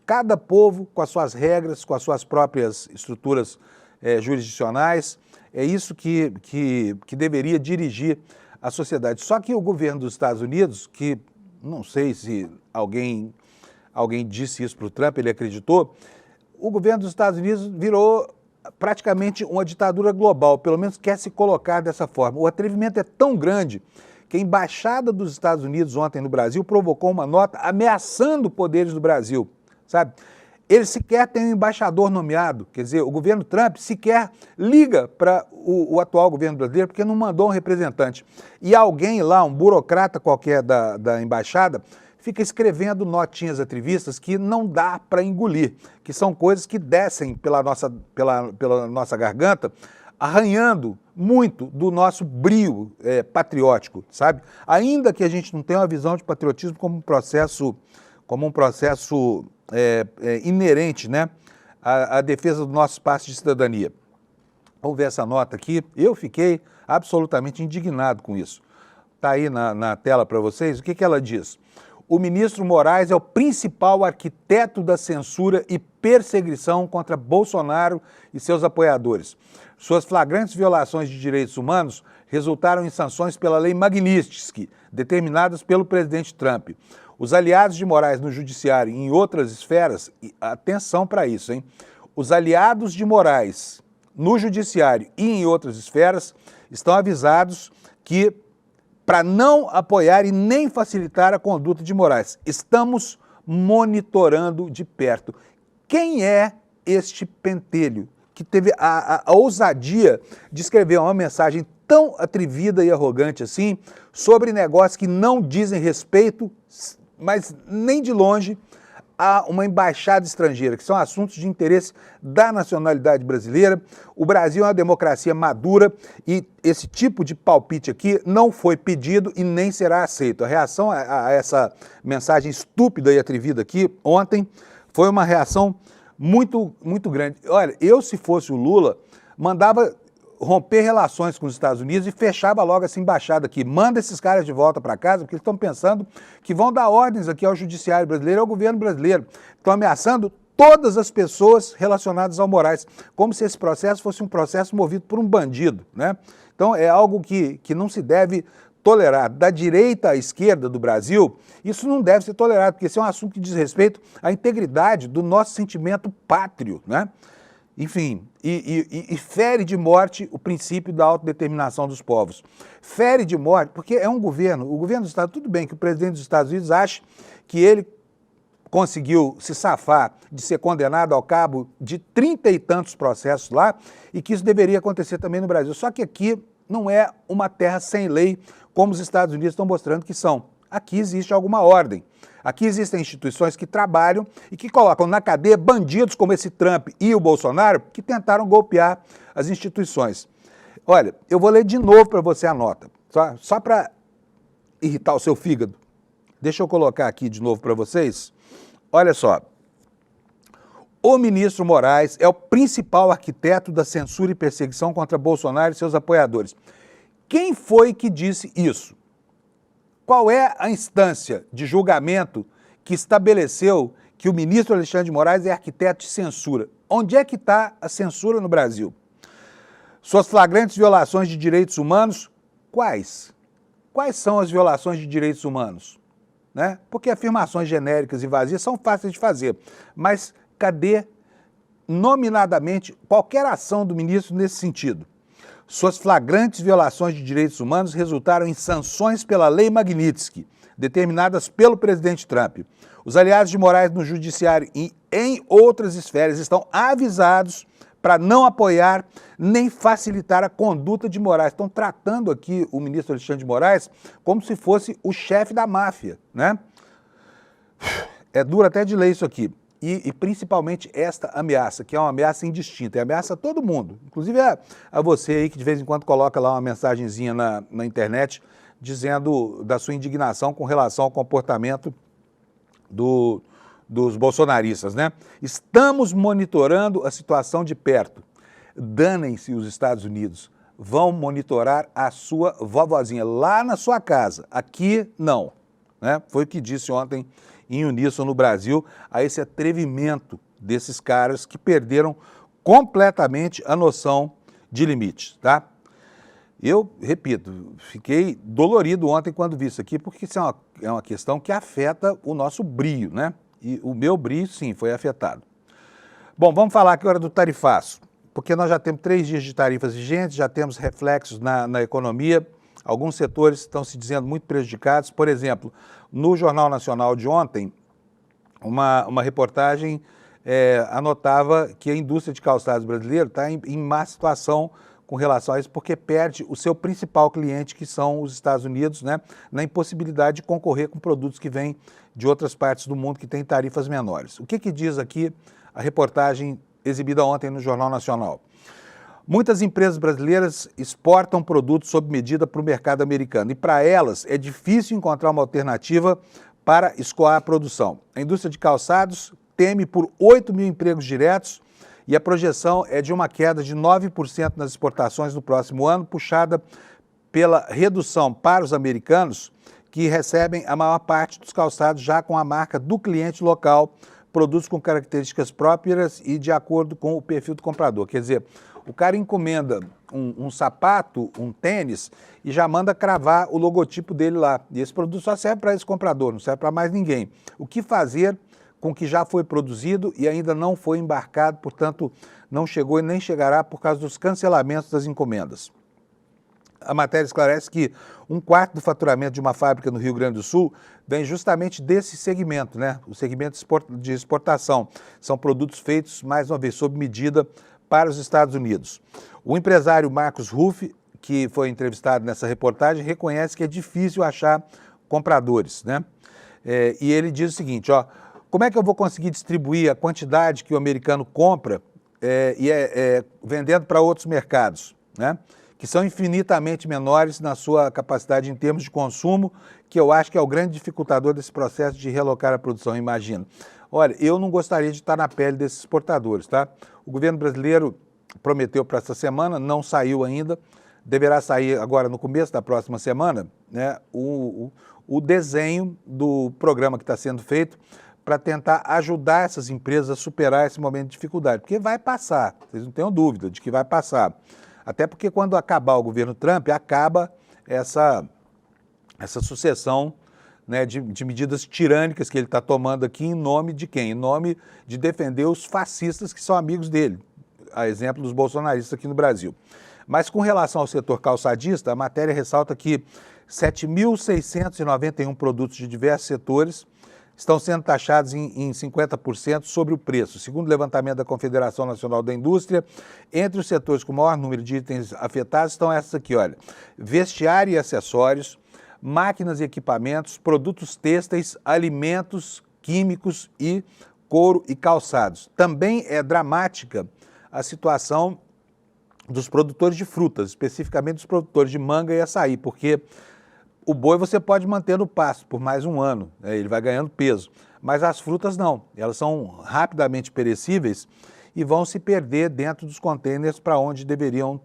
Cada povo com as suas regras, com as suas próprias estruturas jurisdicionais. É isso que deveria dirigir a sociedade. Só que o governo dos Estados Unidos, que não sei se alguém disse isso para o Trump, ele acreditou, o governo dos Estados Unidos virou praticamente uma ditadura global, pelo menos quer se colocar dessa forma. O atrevimento é tão grande que a Embaixada dos Estados Unidos ontem no Brasil provocou uma nota ameaçando poderes do Brasil, sabe? Eles sequer têm um embaixador nomeado, quer dizer, o governo Trump sequer liga para o atual governo brasileiro porque não mandou um representante. E alguém lá, um burocrata qualquer da embaixada, fica escrevendo notinhas atrevistas que não dá para engolir, que são coisas que descem pela nossa garganta, arranhando muito do nosso brio patriótico, sabe? Ainda que a gente não tenha uma visão de patriotismo como um processo inerente, né, à defesa do nosso espaço de cidadania. Vamos ver essa nota aqui. Eu fiquei absolutamente indignado com isso. Está aí na tela para vocês. O que ela diz? O ministro Moraes é o principal arquiteto da censura e perseguição contra Bolsonaro e seus apoiadores. Suas flagrantes violações de direitos humanos resultaram em sanções pela Lei Magnitsky, determinadas pelo presidente Trump. Os aliados de Moraes no judiciário e em outras esferas, atenção para isso, hein? Os aliados de Moraes no judiciário e em outras esferas estão avisados que para não apoiar e nem facilitar a conduta de Moraes. Estamos monitorando de perto. Quem é este pentelho que teve a ousadia de escrever uma mensagem tão atrevida e arrogante assim sobre negócios que não dizem respeito, mas nem de longe, a uma embaixada estrangeira, que são assuntos de interesse da nacionalidade brasileira? O Brasil é uma democracia madura e esse tipo de palpite aqui não foi pedido e nem será aceito. A reação a essa mensagem estúpida e atrevida aqui ontem foi uma reação muito, muito grande. Olha, eu, se fosse o Lula, mandava romper relações com os Estados Unidos e fechava logo essa embaixada aqui. Manda esses caras de volta para casa, porque eles estão pensando que vão dar ordens aqui ao judiciário brasileiro, ao governo brasileiro. Estão ameaçando todas as pessoas relacionadas ao Moraes, como se esse processo fosse um processo movido por um bandido, né? Então é algo que não se deve tolerar. Da direita à esquerda do Brasil, isso não deve ser tolerado, porque esse é um assunto que diz respeito à integridade do nosso sentimento pátrio, né? Enfim, e fere de morte o princípio da autodeterminação dos povos. Fere de morte, porque é um governo, o governo dos Estados Unidos, tudo bem que o presidente dos Estados Unidos acha que ele conseguiu se safar de ser condenado ao cabo de 30 e tantos processos lá e que isso deveria acontecer também no Brasil. Só que aqui não é uma terra sem lei, como os Estados Unidos estão mostrando que são. Aqui existe alguma ordem. Aqui existem instituições que trabalham e que colocam na cadeia bandidos como esse Trump e o Bolsonaro que tentaram golpear as instituições. Olha, eu vou ler de novo para você a nota, só para irritar o seu fígado. Deixa eu colocar aqui de novo para vocês. Olha só. O ministro Moraes é o principal arquiteto da censura e perseguição contra Bolsonaro e seus apoiadores. Quem foi que disse isso? Qual é a instância de julgamento que estabeleceu que o ministro Alexandre de Moraes é arquiteto de censura? Onde é que está a censura no Brasil? Suas flagrantes violações de direitos humanos, quais? Quais são as violações de direitos humanos? Né? Porque afirmações genéricas e vazias são fáceis de fazer, mas cadê nominadamente qualquer ação do ministro nesse sentido? Suas flagrantes violações de direitos humanos resultaram em sanções pela Lei Magnitsky, determinadas pelo presidente Trump. Os aliados de Moraes no judiciário e em outras esferas estão avisados para não apoiar nem facilitar a conduta de Moraes. Estão tratando aqui o ministro Alexandre de Moraes como se fosse o chefe da máfia, né? É duro até de ler isso aqui. E principalmente esta ameaça, que é uma ameaça indistinta, é ameaça a todo mundo, inclusive a você aí que de vez em quando coloca lá uma mensagenzinha na internet dizendo da sua indignação com relação ao comportamento dos bolsonaristas, né? Estamos monitorando a situação de perto. Danem-se os Estados Unidos, vão monitorar a sua vovozinha lá na sua casa, aqui não, né? Foi o que disse ontem em uníssono no Brasil a esse atrevimento desses caras que perderam completamente a noção de limites, tá? Eu, repito, fiquei dolorido ontem quando vi isso aqui, porque isso é uma questão que afeta o nosso brio, né? E o meu brio, sim, foi afetado. Bom, vamos falar agora do tarifaço, porque nós já temos 3 dias de tarifas vigentes, já temos reflexos na economia, alguns setores estão se dizendo muito prejudicados. Por exemplo, no Jornal Nacional de ontem, uma reportagem anotava que a indústria de calçados brasileira está em má situação com relação a isso, porque perde o seu principal cliente, que são os Estados Unidos, né, na impossibilidade de concorrer com produtos que vêm de outras partes do mundo que têm tarifas menores. O que diz aqui a reportagem exibida ontem no Jornal Nacional? Muitas empresas brasileiras exportam produtos sob medida para o mercado americano e para elas é difícil encontrar uma alternativa para escoar a produção. A indústria de calçados teme por 8 mil empregos diretos e a projeção é de uma queda de 9% nas exportações no próximo ano, puxada pela redução para os americanos, que recebem a maior parte dos calçados já com a marca do cliente local, produtos com características próprias e de acordo com o perfil do comprador. Quer dizer, o cara encomenda um sapato, um tênis, e já manda cravar o logotipo dele lá. E esse produto só serve para esse comprador, não serve para mais ninguém. O que fazer com o que já foi produzido e ainda não foi embarcado, portanto, não chegou e nem chegará por causa dos cancelamentos das encomendas? A matéria esclarece que 1/4 do faturamento de uma fábrica no Rio Grande do Sul vem justamente desse segmento, né? O segmento de exportação. São produtos feitos, mais uma vez, sob medida para os Estados Unidos. O empresário Marcos Ruff, que foi entrevistado nessa reportagem, reconhece que é difícil achar compradores, né? E ele diz o seguinte, ó: como é que eu vou conseguir distribuir a quantidade que o americano compra vendendo para outros mercados, né? Que são infinitamente menores na sua capacidade em termos de consumo, que eu acho que é o grande dificultador desse processo de realocar a produção, imagino. Olha, eu não gostaria de estar na pele desses exportadores, tá? O governo brasileiro prometeu para essa semana, não saiu ainda, deverá sair agora no começo da próxima semana, né, o desenho do programa que está sendo feito para tentar ajudar essas empresas a superar esse momento de dificuldade, porque vai passar, vocês não tenham dúvida de que vai passar. Até porque quando acabar o governo Trump, acaba essa sucessão, né, de medidas tirânicas que ele está tomando aqui em nome de quem? Em nome de defender os fascistas que são amigos dele, a exemplo dos bolsonaristas aqui no Brasil. Mas com relação ao setor calçadista, a matéria ressalta que 7.691 produtos de diversos setores estão sendo taxados em 50% sobre o preço. Segundo o levantamento da Confederação Nacional da Indústria, entre os setores com maior número de itens afetados estão essas aqui, olha: vestiário e acessórios, máquinas e equipamentos, produtos têxteis, alimentos, químicos e couro e calçados. Também é dramática a situação dos produtores de frutas, especificamente dos produtores de manga e açaí, porque o boi você pode manter no pasto por mais um ano, né? Ele vai ganhando peso, mas as frutas não, elas são rapidamente perecíveis e vão se perder dentro dos contêineres para onde deveriam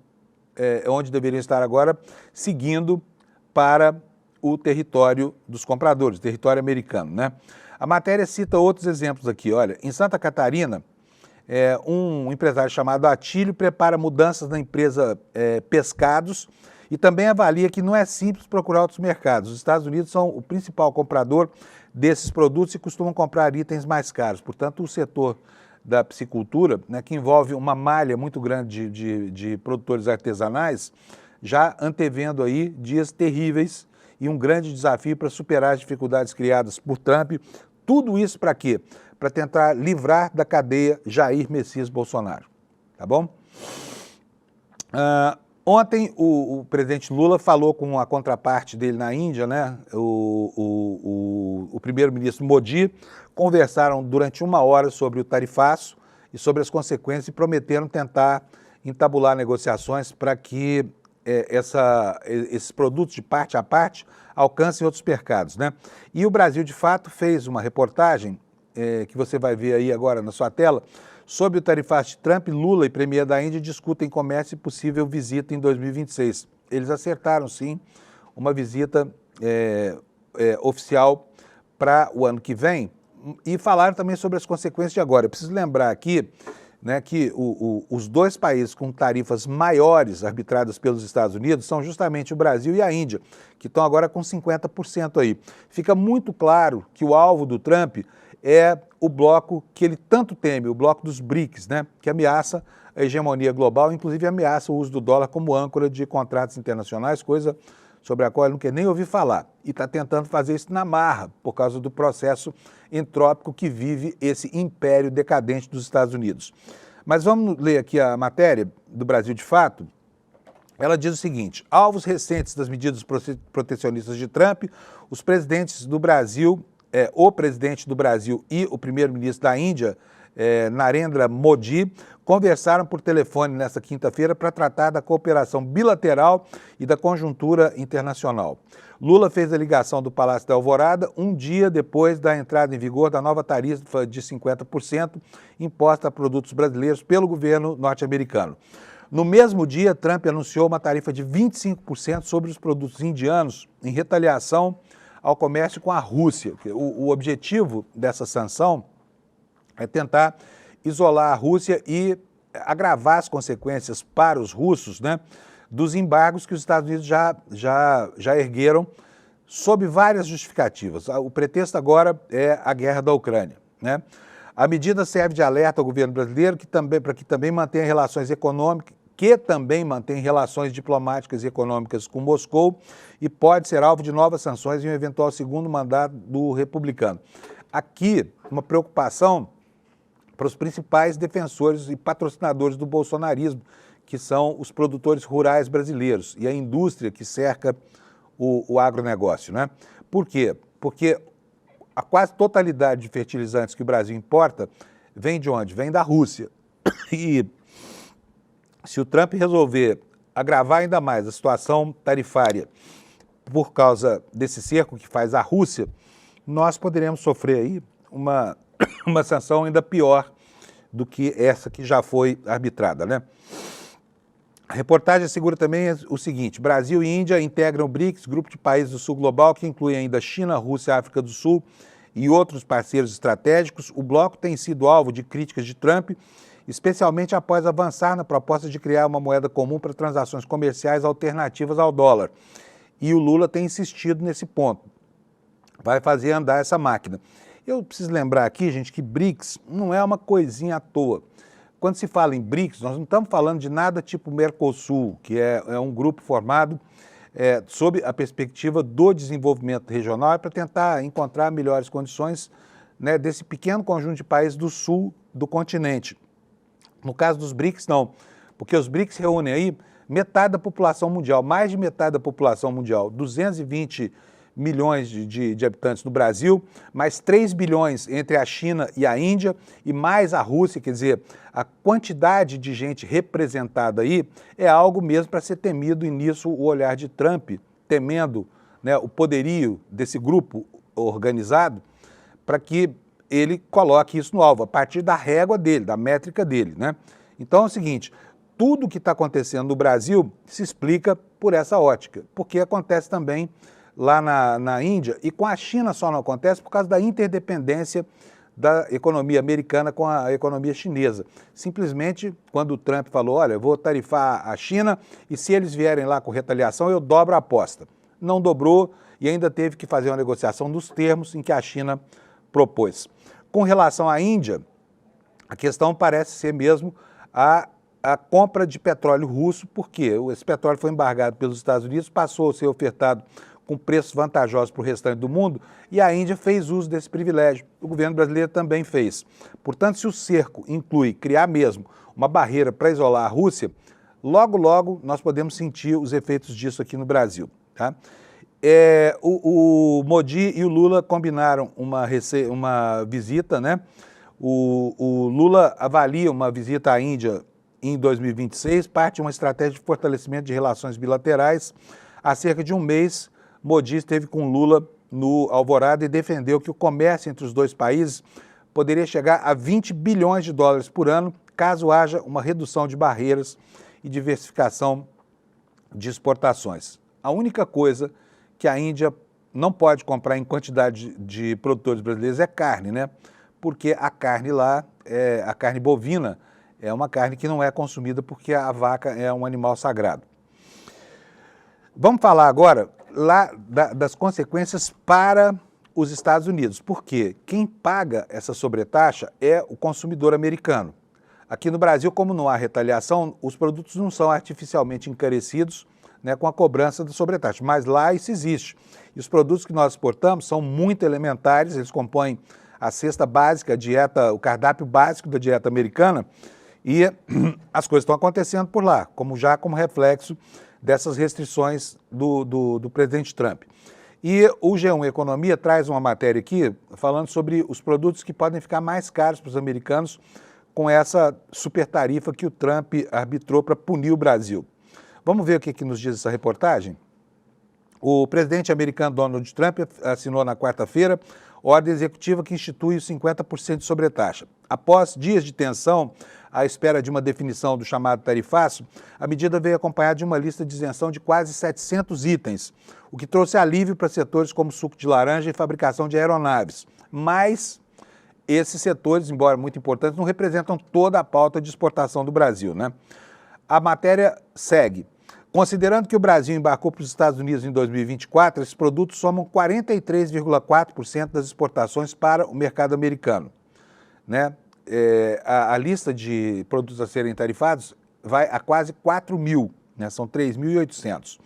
estar agora, seguindo para o território dos compradores, território americano, né? A matéria cita outros exemplos aqui, olha: em Santa Catarina, um empresário chamado Atílio prepara mudanças na empresa Pescados e também avalia que não é simples procurar outros mercados. Os Estados Unidos são o principal comprador desses produtos e costumam comprar itens mais caros. Portanto, o setor da piscicultura, né, que envolve uma malha muito grande de produtores artesanais, já antevendo aí dias terríveis e um grande desafio para superar as dificuldades criadas por Trump. Tudo isso para quê? Para tentar livrar da cadeia Jair Messias Bolsonaro, tá bom? Ontem o presidente Lula falou com a contraparte dele na Índia, né? O primeiro-ministro Modi. Conversaram durante 1 hora sobre o tarifaço e sobre as consequências e prometeram tentar entabular negociações para que esses produtos de parte a parte alcancem outros mercados, né? E o Brasil, de fato, fez uma reportagem que você vai ver aí agora na sua tela, sobre o tarifaço de Trump. Lula e premier da Índia discutem comércio e possível visita em 2026. Eles acertaram, sim, uma visita oficial para o ano que vem e falaram também sobre as consequências de agora. Eu preciso lembrar aqui né, que os dois países com tarifas maiores arbitradas pelos Estados Unidos são justamente o Brasil e a Índia, que estão agora com 50% aí. Fica muito claro que o alvo do Trump é o bloco que ele tanto teme, o bloco dos BRICS, né, que ameaça a hegemonia global, inclusive ameaça o uso do dólar como âncora de contratos internacionais, coisa sobre a qual ele não quer nem ouvir falar. E está tentando fazer isso na marra, por causa do processo entrópico que vive esse império decadente dos Estados Unidos. Mas vamos ler aqui a matéria do Brasil de Fato. Ela diz o seguinte: alvos recentes das medidas protecionistas de Trump, os presidentes do Brasil, o presidente do Brasil e o primeiro-ministro da Índia, Narendra Modi, conversaram por telefone nesta quinta-feira para tratar da cooperação bilateral e da conjuntura internacional. Lula fez a ligação do Palácio da Alvorada um dia depois da entrada em vigor da nova tarifa de 50% imposta a produtos brasileiros pelo governo norte-americano. No mesmo dia, Trump anunciou uma tarifa de 25% sobre os produtos indianos em retaliação ao comércio com a Rússia. O objetivo dessa sanção é tentar isolar a Rússia e agravar as consequências para os russos, né, dos embargos que os Estados Unidos já ergueram sob várias justificativas. O pretexto agora é a guerra da Ucrânia, né? A medida serve de alerta ao governo brasileiro para que também mantenha relações econômicas, diplomáticas e econômicas com Moscou e pode ser alvo de novas sanções em um eventual segundo mandato do republicano. Aqui, uma preocupação para os principais defensores e patrocinadores do bolsonarismo, que são os produtores rurais brasileiros e a indústria que cerca o agronegócio, né? Por quê? Porque a quase totalidade de fertilizantes que o Brasil importa vem de onde? Vem da Rússia. E se o Trump resolver agravar ainda mais a situação tarifária por causa desse cerco que faz a Rússia, nós poderemos sofrer aí uma sanção ainda pior do que essa que já foi arbitrada, né? A reportagem assegura também o seguinte: Brasil e Índia integram o BRICS, grupo de países do sul global, que inclui ainda China, Rússia, África do Sul e outros parceiros estratégicos. O bloco tem sido alvo de críticas de Trump, especialmente após avançar na proposta de criar uma moeda comum para transações comerciais alternativas ao dólar. E o Lula tem insistido nesse ponto. Vai fazer andar essa máquina. Eu preciso lembrar aqui, gente, que BRICS não é uma coisinha à toa. Quando se fala em BRICS, nós não estamos falando de nada tipo Mercosul, que é um grupo formado sob a perspectiva do desenvolvimento regional para tentar encontrar melhores condições, né, desse pequeno conjunto de países do sul do continente. No caso dos BRICS, não, porque os BRICS reúnem aí metade da população mundial, mais de metade da população mundial, 220 milhões de habitantes no Brasil, mais 3 bilhões entre a China e a Índia e mais a Rússia, quer dizer, a quantidade de gente representada aí é algo mesmo para ser temido, e nisso o olhar de Trump, temendo, né, o poderio desse grupo organizado, para que ele coloque isso no alvo, a partir da régua dele, da métrica dele, né? Então é o seguinte: tudo o que está acontecendo no Brasil se explica por essa ótica, porque acontece também lá na Índia, e com a China só não acontece por causa da interdependência da economia americana com a economia chinesa. Simplesmente, quando o Trump falou, olha, eu vou tarifar a China e se eles vierem lá com retaliação, eu dobro a aposta. Não dobrou e ainda teve que fazer uma negociação dos termos em que a China propôs. Com relação à Índia, a questão parece ser mesmo a compra de petróleo russo, porque esse petróleo foi embargado pelos Estados Unidos, passou a ser ofertado com preços vantajosos para o restante do mundo, e a Índia fez uso desse privilégio. O governo brasileiro também fez. Portanto, se o cerco inclui criar mesmo uma barreira para isolar a Rússia, logo, logo nós podemos sentir os efeitos disso aqui no Brasil, tá? O Modi e o Lula combinaram uma visita, né? O Lula avalia uma visita à Índia em 2026, parte de uma estratégia de fortalecimento de relações bilaterais. Há cerca de um mês, Modi esteve com Lula no Alvorada e defendeu que o comércio entre os dois países poderia chegar a 20 bilhões de dólares por ano, caso haja uma redução de barreiras e diversificação de exportações. A única coisa que a Índia não pode comprar em quantidade de produtores brasileiros é carne, né? Porque a carne lá, a carne bovina, é uma carne que não é consumida porque a vaca é um animal sagrado. Vamos falar agora lá das consequências para os Estados Unidos, porque quem paga essa sobretaxa é o consumidor americano. Aqui no Brasil, como não há retaliação, os produtos não são artificialmente encarecidos, né, com a cobrança da sobretaxa, mas lá isso existe. E os produtos que nós exportamos são muito elementares, eles compõem a cesta básica, a dieta, o cardápio básico da dieta americana, e as coisas estão acontecendo por lá, como reflexo dessas restrições do presidente Trump. E o G1 Economia traz uma matéria aqui falando sobre os produtos que podem ficar mais caros para os americanos com essa super tarifa que o Trump arbitrou para punir o Brasil. Vamos ver o que nos diz essa reportagem? O presidente americano Donald Trump assinou na quarta-feira ordem executiva que institui os 50% de sobretaxa. Após dias de tensão, à espera de uma definição do chamado tarifaço, a medida veio acompanhada de uma lista de isenção de quase 700 itens, o que trouxe alívio para setores como suco de laranja e fabricação de aeronaves. Mas esses setores, embora muito importantes, não representam toda a pauta de exportação do Brasil, né? A matéria segue. Considerando que o Brasil embarcou para os Estados Unidos em 2024, esses produtos somam 43,4% das exportações para o mercado americano, né? A lista de produtos a serem tarifados vai a quase 4 mil, né? São 3.800.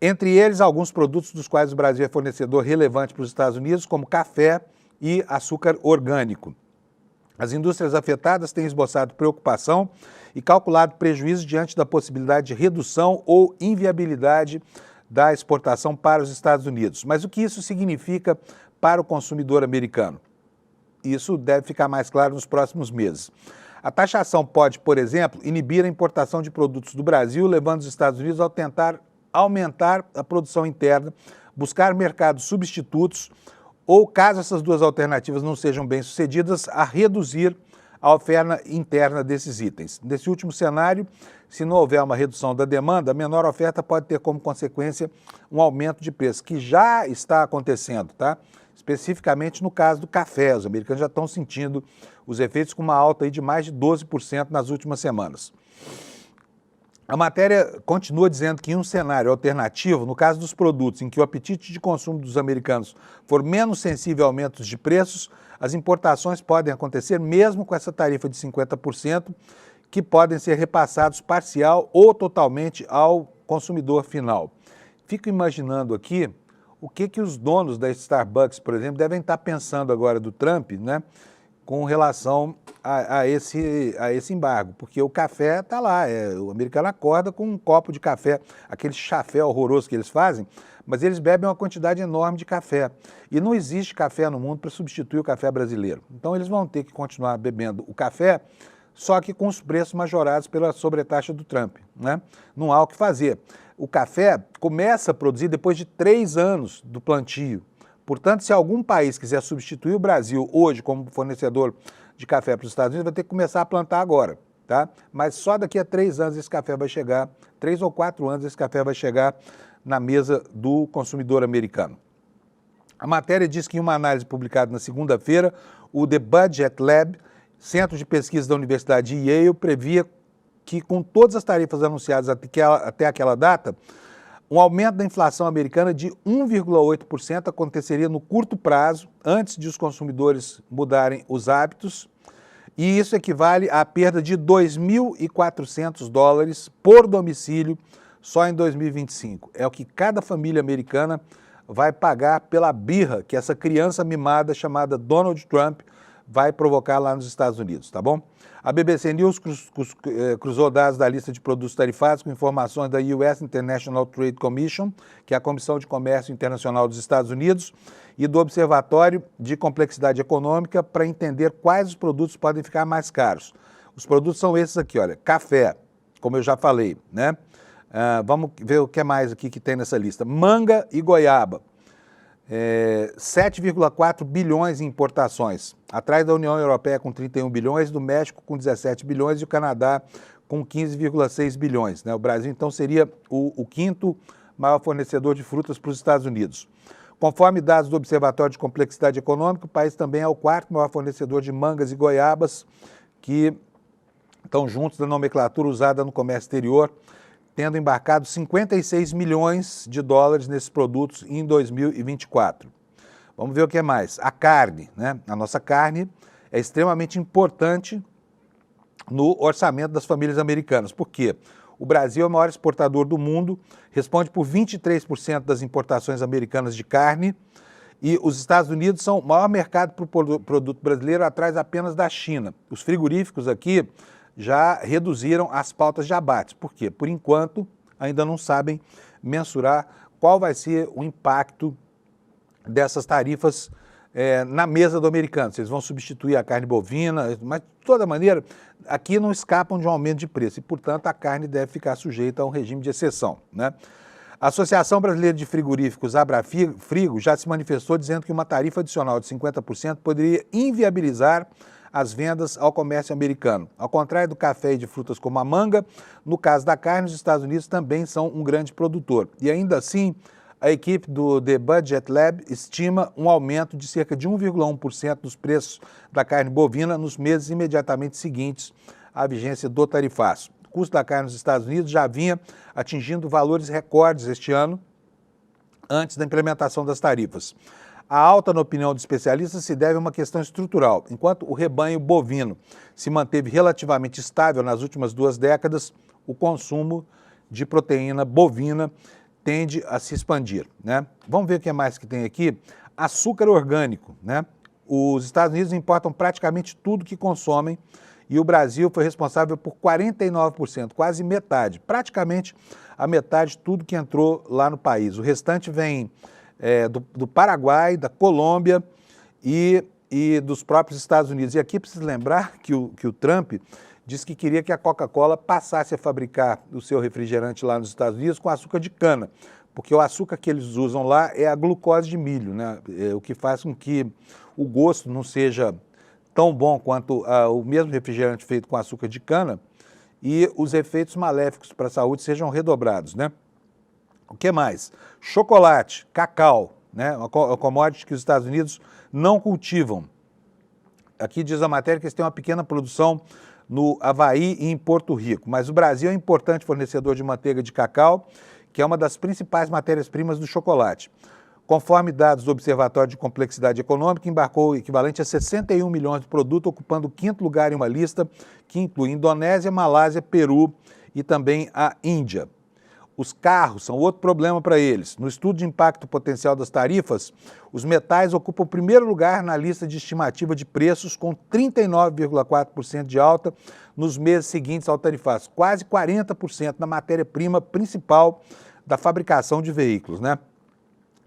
Entre eles, alguns produtos dos quais o Brasil é fornecedor relevante para os Estados Unidos, como café e açúcar orgânico. As indústrias afetadas têm esboçado preocupação e calculado prejuízo diante da possibilidade de redução ou inviabilidade da exportação para os Estados Unidos. Mas o que isso significa para o consumidor americano? Isso deve ficar mais claro nos próximos meses. A taxação pode, por exemplo, inibir a importação de produtos do Brasil, levando os Estados Unidos a tentar aumentar a produção interna, buscar mercados substitutos ou, caso essas duas alternativas não sejam bem-sucedidas, a reduzir a oferta interna desses itens. Nesse último cenário, se não houver uma redução da demanda, a menor oferta pode ter como consequência um aumento de preço, que já está acontecendo, tá? Especificamente no caso do café. Os americanos já estão sentindo os efeitos com uma alta aí de mais de 12% nas últimas semanas. A matéria continua dizendo que em um cenário alternativo, no caso dos produtos em que o apetite de consumo dos americanos for menos sensível a aumentos de preços, as importações podem acontecer mesmo com essa tarifa de 50%, que podem ser repassados parcial ou totalmente ao consumidor final. Fico imaginando aqui o que os donos da Starbucks, por exemplo, devem estar pensando agora do Trump, né, com relação a esse embargo, porque o café está lá, o americano acorda com um copo de café, aquele chafé horroroso que eles fazem, mas eles bebem uma quantidade enorme de café. E não existe café no mundo para substituir o café brasileiro. Então eles vão ter que continuar bebendo o café, só que com os preços majorados pela sobretaxa do Trump, né? Não há o que fazer. O café começa a produzir depois de 3 anos do plantio. Portanto, se algum país quiser substituir o Brasil hoje como fornecedor de café para os Estados Unidos, vai ter que começar a plantar agora, tá? Mas só daqui a 3 anos esse café vai chegar, 3 ou 4 anos esse café vai chegar na mesa do consumidor americano. A matéria diz que em uma análise publicada na segunda-feira, o The Budget Lab, centro de pesquisa da Universidade de Yale, previa que com todas as tarifas anunciadas até aquela data, um aumento da inflação americana de 1,8% aconteceria no curto prazo, antes de os consumidores mudarem os hábitos, e isso equivale à perda de 2.400 dólares por domicílio só em 2025. É o que cada família americana vai pagar pela birra que essa criança mimada chamada Donald Trump vai provocar lá nos Estados Unidos, tá bom? A BBC News cruzou dados da lista de produtos tarifados com informações da US International Trade Commission, que é a Comissão de Comércio Internacional dos Estados Unidos, e do Observatório de Complexidade Econômica para entender quais os produtos podem ficar mais caros. Os produtos são esses aqui, olha, café, como eu já falei, né? Vamos ver o que mais aqui que tem nessa lista. Manga e goiaba. 7,4 bilhões em importações, atrás da União Europeia com 31 bilhões, do México com 17 bilhões e o Canadá com 15,6 bilhões. Né? O Brasil, então, seria o quinto maior fornecedor de frutas para os Estados Unidos. Conforme dados do Observatório de Complexidade Econômica, o país também é o quarto maior fornecedor de mangas e goiabas, que estão juntos da nomenclatura usada no comércio exterior, tendo embarcado 56 milhões de dólares nesses produtos em 2024. Vamos ver o que mais. A carne, né? A nossa carne é extremamente importante no orçamento das famílias americanas. Por quê? O Brasil é o maior exportador do mundo, responde por 23% das importações americanas de carne, e os Estados Unidos são o maior mercado para o produto brasileiro, atrás apenas da China. Os frigoríficos aqui já reduziram as pautas de abates. Por quê? Por enquanto, ainda não sabem mensurar qual vai ser o impacto dessas tarifas na mesa do americano. Vocês vão substituir a carne bovina, mas de toda maneira, aqui não escapam de um aumento de preço e, portanto, a carne deve ficar sujeita a um regime de exceção, né? A Associação Brasileira de Frigoríficos, Abrafrigo, já se manifestou dizendo que uma tarifa adicional de 50% poderia inviabilizar as vendas ao comércio americano. Ao contrário do café e de frutas como a manga, no caso da carne, os Estados Unidos também são um grande produtor. E ainda assim, a equipe do The Budget Lab estima um aumento de cerca de 1,1% dos preços da carne bovina nos meses imediatamente seguintes à vigência do tarifaço. O custo da carne nos Estados Unidos já vinha atingindo valores recordes este ano, antes da implementação das tarifas. A alta, na opinião de especialistas, se deve a uma questão estrutural. Enquanto o rebanho bovino se manteve relativamente estável nas últimas 2 décadas, o consumo de proteína bovina tende a se expandir, né? Vamos ver o que mais que tem aqui. Açúcar orgânico, né? Os Estados Unidos importam praticamente tudo que consomem e o Brasil foi responsável por 49%, quase metade, praticamente a metade de tudo que entrou lá no país. O restante vem do Paraguai, da Colômbia e dos próprios Estados Unidos. E aqui precisa lembrar que o Trump disse que queria que a Coca-Cola passasse a fabricar o seu refrigerante lá nos Estados Unidos com açúcar de cana, porque o açúcar que eles usam lá é a glucose de milho, né? O que faz com que o gosto não seja tão bom quanto o mesmo refrigerante feito com açúcar de cana e os efeitos maléficos para a saúde sejam redobrados, né? O que mais? Chocolate, cacau, né? Uma commodity que os Estados Unidos não cultivam. Aqui diz a matéria que eles têm uma pequena produção no Havaí e em Porto Rico, mas o Brasil é um importante fornecedor de manteiga de cacau, que é uma das principais matérias-primas do chocolate. Conforme dados do Observatório de Complexidade Econômica, embarcou o equivalente a 61 milhões de produtos, ocupando o 5º lugar em uma lista que inclui Indonésia, Malásia, Peru e também a Índia. Os carros são outro problema para eles. No estudo de impacto potencial das tarifas, os metais ocupam o 1º lugar na lista de estimativa de preços, com 39,4% de alta nos meses seguintes ao tarifaço, quase 40% na matéria-prima principal da fabricação de veículos, né?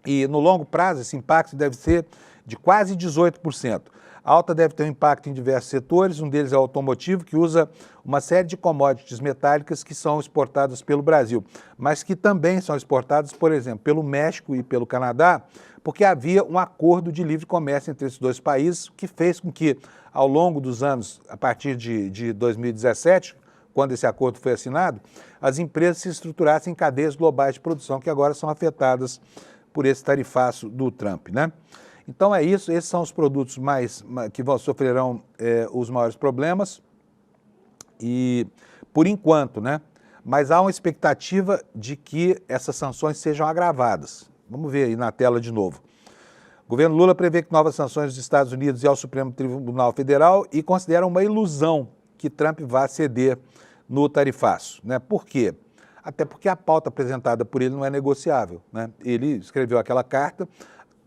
E no longo prazo, esse impacto deve ser de quase 18%. A alta deve ter um impacto em diversos setores, um deles é o automotivo, que usa uma série de commodities metálicas que são exportadas pelo Brasil, mas que também são exportadas, por exemplo, pelo México e pelo Canadá, porque havia um acordo de livre comércio entre esses 2 países, que fez com que, ao longo dos anos, a partir de 2017, quando esse acordo foi assinado, as empresas se estruturassem em cadeias globais de produção, que agora são afetadas por esse tarifaço do Trump, né? Então é isso, esses são os produtos que sofrerão os maiores problemas e por enquanto, né? Mas há uma expectativa de que essas sanções sejam agravadas. Vamos ver aí na tela de novo. O governo Lula prevê que novas sanções dos Estados Unidos e ao Supremo Tribunal Federal e considera uma ilusão que Trump vá ceder no tarifaço, né? Por quê? Até porque a pauta apresentada por ele não é negociável, né? Ele escreveu aquela carta,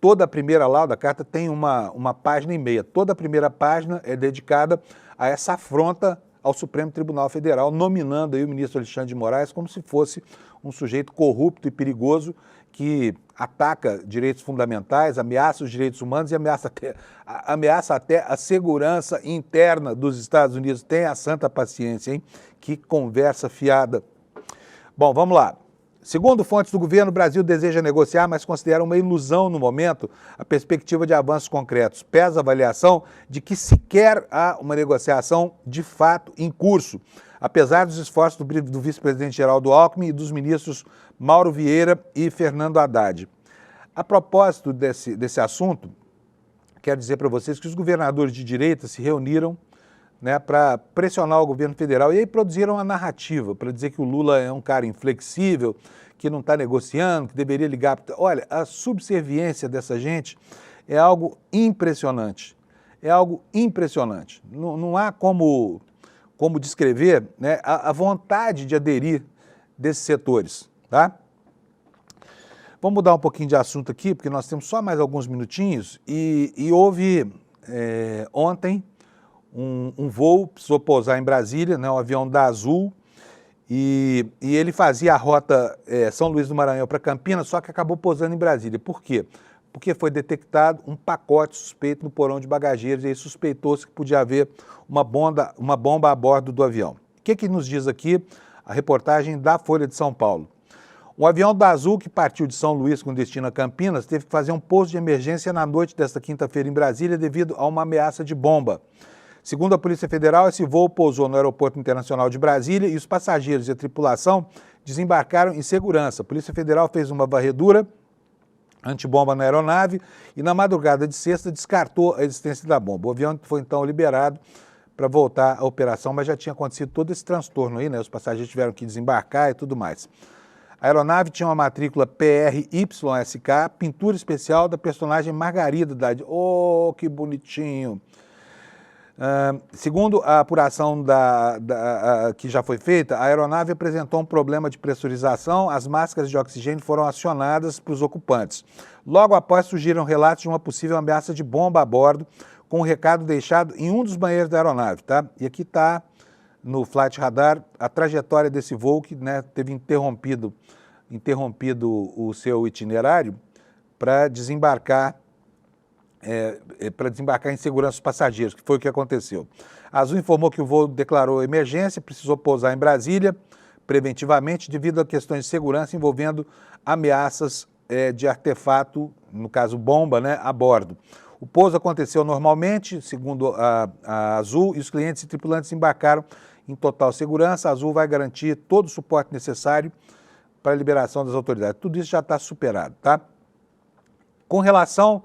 toda a primeira lá da carta tem uma página e meia, toda a primeira página é dedicada a essa afronta ao Supremo Tribunal Federal, nominando aí o ministro Alexandre de Moraes como se fosse um sujeito corrupto e perigoso que ataca direitos fundamentais, ameaça os direitos humanos e ameaça até a segurança interna dos Estados Unidos. Tenha santa paciência, hein? Que conversa fiada. Bom, vamos lá. Segundo fontes do governo, o Brasil deseja negociar, mas considera uma ilusão no momento a perspectiva de avanços concretos. Pesa a avaliação de que sequer há uma negociação de fato em curso, apesar dos esforços do vice-presidente Geraldo Alckmin e dos ministros Mauro Vieira e Fernando Haddad. A propósito desse assunto, quero dizer para vocês que os governadores de direita se reuniram né, para pressionar o governo federal. E aí produziram uma narrativa para dizer que o Lula é um cara inflexível, que não está negociando, que deveria ligar. Olha, a subserviência dessa gente é algo impressionante. É algo impressionante. Não há como descrever, né, a vontade de aderir desses setores, tá? Vamos mudar um pouquinho de assunto aqui, porque nós temos só mais alguns minutinhos, e houve ontem um voo, precisou pousar em Brasília, né, um avião da Azul, e ele fazia a rota São Luís do Maranhão para Campinas, só que acabou pousando em Brasília. Por quê? Porque foi detectado um pacote suspeito no porão de bagageiros, e aí suspeitou-se que podia haver uma bomba a bordo do avião. O que nos diz aqui a reportagem da Folha de São Paulo? Um avião da Azul que partiu de São Luís com destino a Campinas teve que fazer um pouso de emergência na noite desta quinta-feira em Brasília devido a uma ameaça de bomba. Segundo a Polícia Federal, esse voo pousou no Aeroporto Internacional de Brasília e os passageiros e a tripulação desembarcaram em segurança. A Polícia Federal fez uma varredura antibomba na aeronave e na madrugada de sexta descartou a existência da bomba. O avião foi então liberado para voltar à operação, mas já tinha acontecido todo esse transtorno aí, né? Os passageiros tiveram que desembarcar e tudo mais. A aeronave tinha uma matrícula PRYSK, pintura especial da personagem Margarida. Oh, que bonitinho! Segundo a apuração que já foi feita, a aeronave apresentou um problema de pressurização, as máscaras de oxigênio foram acionadas para os ocupantes. Logo após surgiram relatos de uma possível ameaça de bomba a bordo, com um recado deixado em um dos banheiros da aeronave, tá? E aqui está no Flight Radar a trajetória desse voo que, né, teve interrompido o seu itinerário para desembarcar em segurança os passageiros, que foi o que aconteceu. A Azul informou que o voo declarou emergência, precisou pousar em Brasília preventivamente devido a questões de segurança envolvendo ameaças de artefato, no caso bomba, né, a bordo. O pouso aconteceu normalmente, segundo a Azul, e os clientes e tripulantes embarcaram em total segurança. A Azul vai garantir todo o suporte necessário para a liberação das autoridades. Tudo isso já está superado, tá? Com relação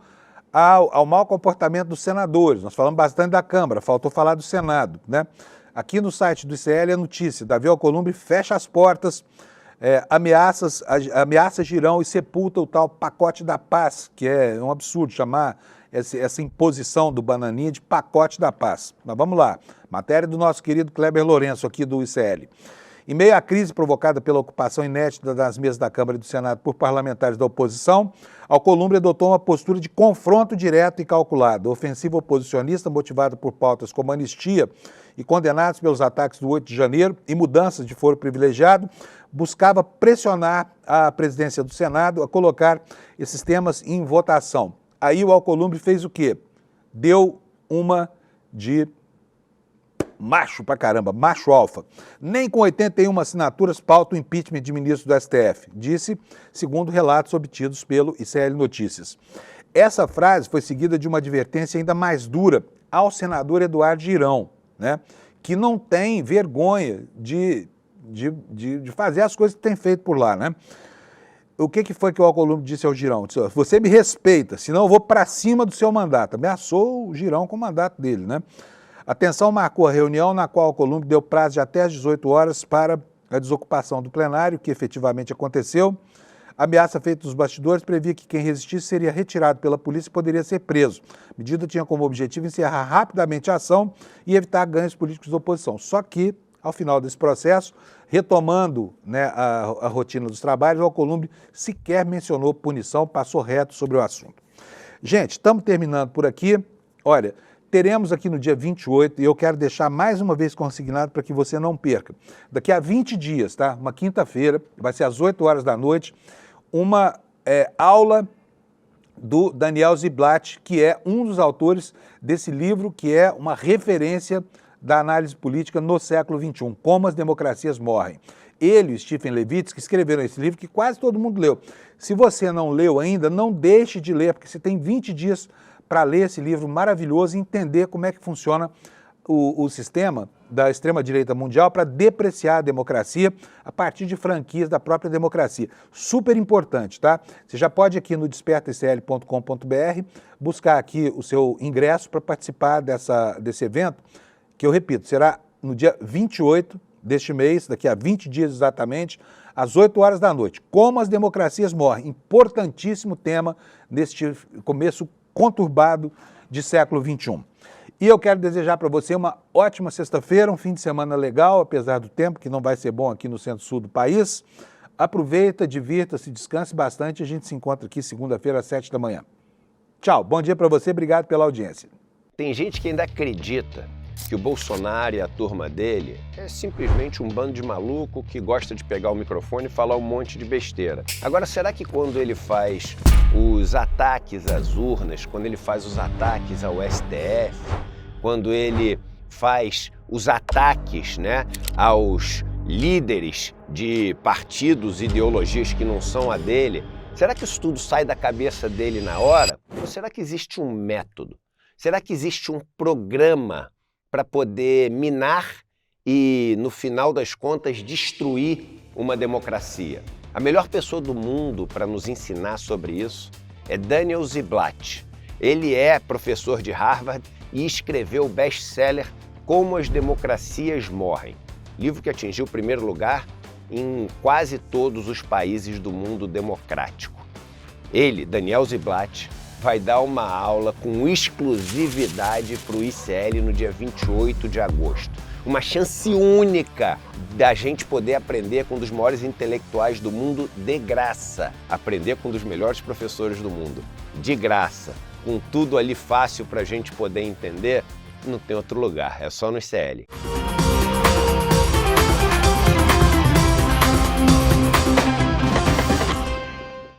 ao mau comportamento dos senadores, nós falamos bastante da Câmara, faltou falar do Senado, né? Aqui no site do ICL a notícia: Davi Alcolumbre fecha as portas, ameaça Girão e sepulta o tal pacote da paz, que é um absurdo chamar essa imposição do Bananinha de pacote da paz. Mas vamos lá, matéria do nosso querido Kleber Lourenço aqui do ICL. Em meio à crise provocada pela ocupação inédita das mesas da Câmara e do Senado por parlamentares da oposição, Alcolumbre adotou uma postura de confronto direto e calculado. A ofensiva oposicionista, motivada por pautas como anistia e condenados pelos ataques do 8 de janeiro e mudanças de foro privilegiado, buscava pressionar a presidência do Senado a colocar esses temas em votação. Aí o Alcolumbre fez o quê? Deu uma de macho pra caramba, macho alfa. Nem com 81 assinaturas pauta o impeachment de ministro do STF, disse, segundo relatos obtidos pelo ICL Notícias. Essa frase foi seguida de uma advertência ainda mais dura ao senador Eduardo Girão, né, que não tem vergonha de fazer as coisas que tem feito por lá, né? O que foi que o Alcolumbre disse ao Girão? Disse: você me respeita, senão eu vou para cima do seu mandato. Ameaçou o Girão com o mandato dele, né? A tensão marcou a reunião na qual o Alcolumbre deu prazo de até às 18 horas para a desocupação do plenário, que efetivamente aconteceu. A ameaça feita dos bastidores previa que quem resistisse seria retirado pela polícia e poderia ser preso. A medida tinha como objetivo encerrar rapidamente a ação e evitar ganhos políticos da oposição. Só que, ao final desse processo, retomando, né, a rotina dos trabalhos, o Alcolumbre sequer mencionou punição, passou reto sobre o assunto. Gente, estamos terminando por aqui. Olha, teremos aqui no dia 28, e eu quero deixar mais uma vez consignado para que você não perca. Daqui a 20 dias, tá? Uma quinta-feira, vai ser às 8 horas da noite, uma aula do Daniel Ziblatt, que é um dos autores desse livro, que é uma referência da análise política no século XXI, Como as Democracias Morrem. Ele e Stephen Levitsky escreveram esse livro que quase todo mundo leu. Se você não leu ainda, não deixe de ler, porque você tem 20 dias para ler esse livro maravilhoso e entender como é que funciona o sistema da extrema-direita mundial para depreciar a democracia a partir de franquias da própria democracia. Super importante, tá? Você já pode aqui no despertaicl.com.br buscar aqui o seu ingresso para participar desse evento, que eu repito, será no dia 28 deste mês, daqui a 20 dias exatamente, às 8 horas da noite. Como as democracias morrem. Importantíssimo tema neste começo conturbado de século XXI. E eu quero desejar para você uma ótima sexta-feira, um fim de semana legal, apesar do tempo, que não vai ser bom aqui no centro-sul do país. Aproveita, divirta-se, descanse bastante. A gente se encontra aqui segunda-feira às 7 da manhã. Tchau, bom dia para você, obrigado pela audiência. Tem gente que ainda acredita que o Bolsonaro e a turma dele é simplesmente um bando de maluco que gosta de pegar o microfone e falar um monte de besteira. Agora, será que quando ele faz os ataques às urnas, quando ele faz os ataques ao STF, quando ele faz os ataques, aos líderes de partidos, ideologias que não são a dele, será que isso tudo sai da cabeça dele na hora? Ou será que existe um método? Será que existe um programa para poder minar e, no final das contas, destruir uma democracia? A melhor pessoa do mundo para nos ensinar sobre isso é Daniel Ziblatt. Ele é professor de Harvard e escreveu o best-seller Como as Democracias Morrem, livro que atingiu o primeiro lugar em quase todos os países do mundo democrático. Ele, Daniel Ziblatt, vai dar uma aula com exclusividade para o ICL no dia 28 de agosto. Uma chance única da gente poder aprender com um dos maiores intelectuais do mundo de graça. Aprender com um dos melhores professores do mundo, de graça. Com tudo ali fácil para a gente poder entender, não tem outro lugar, é só no ICL.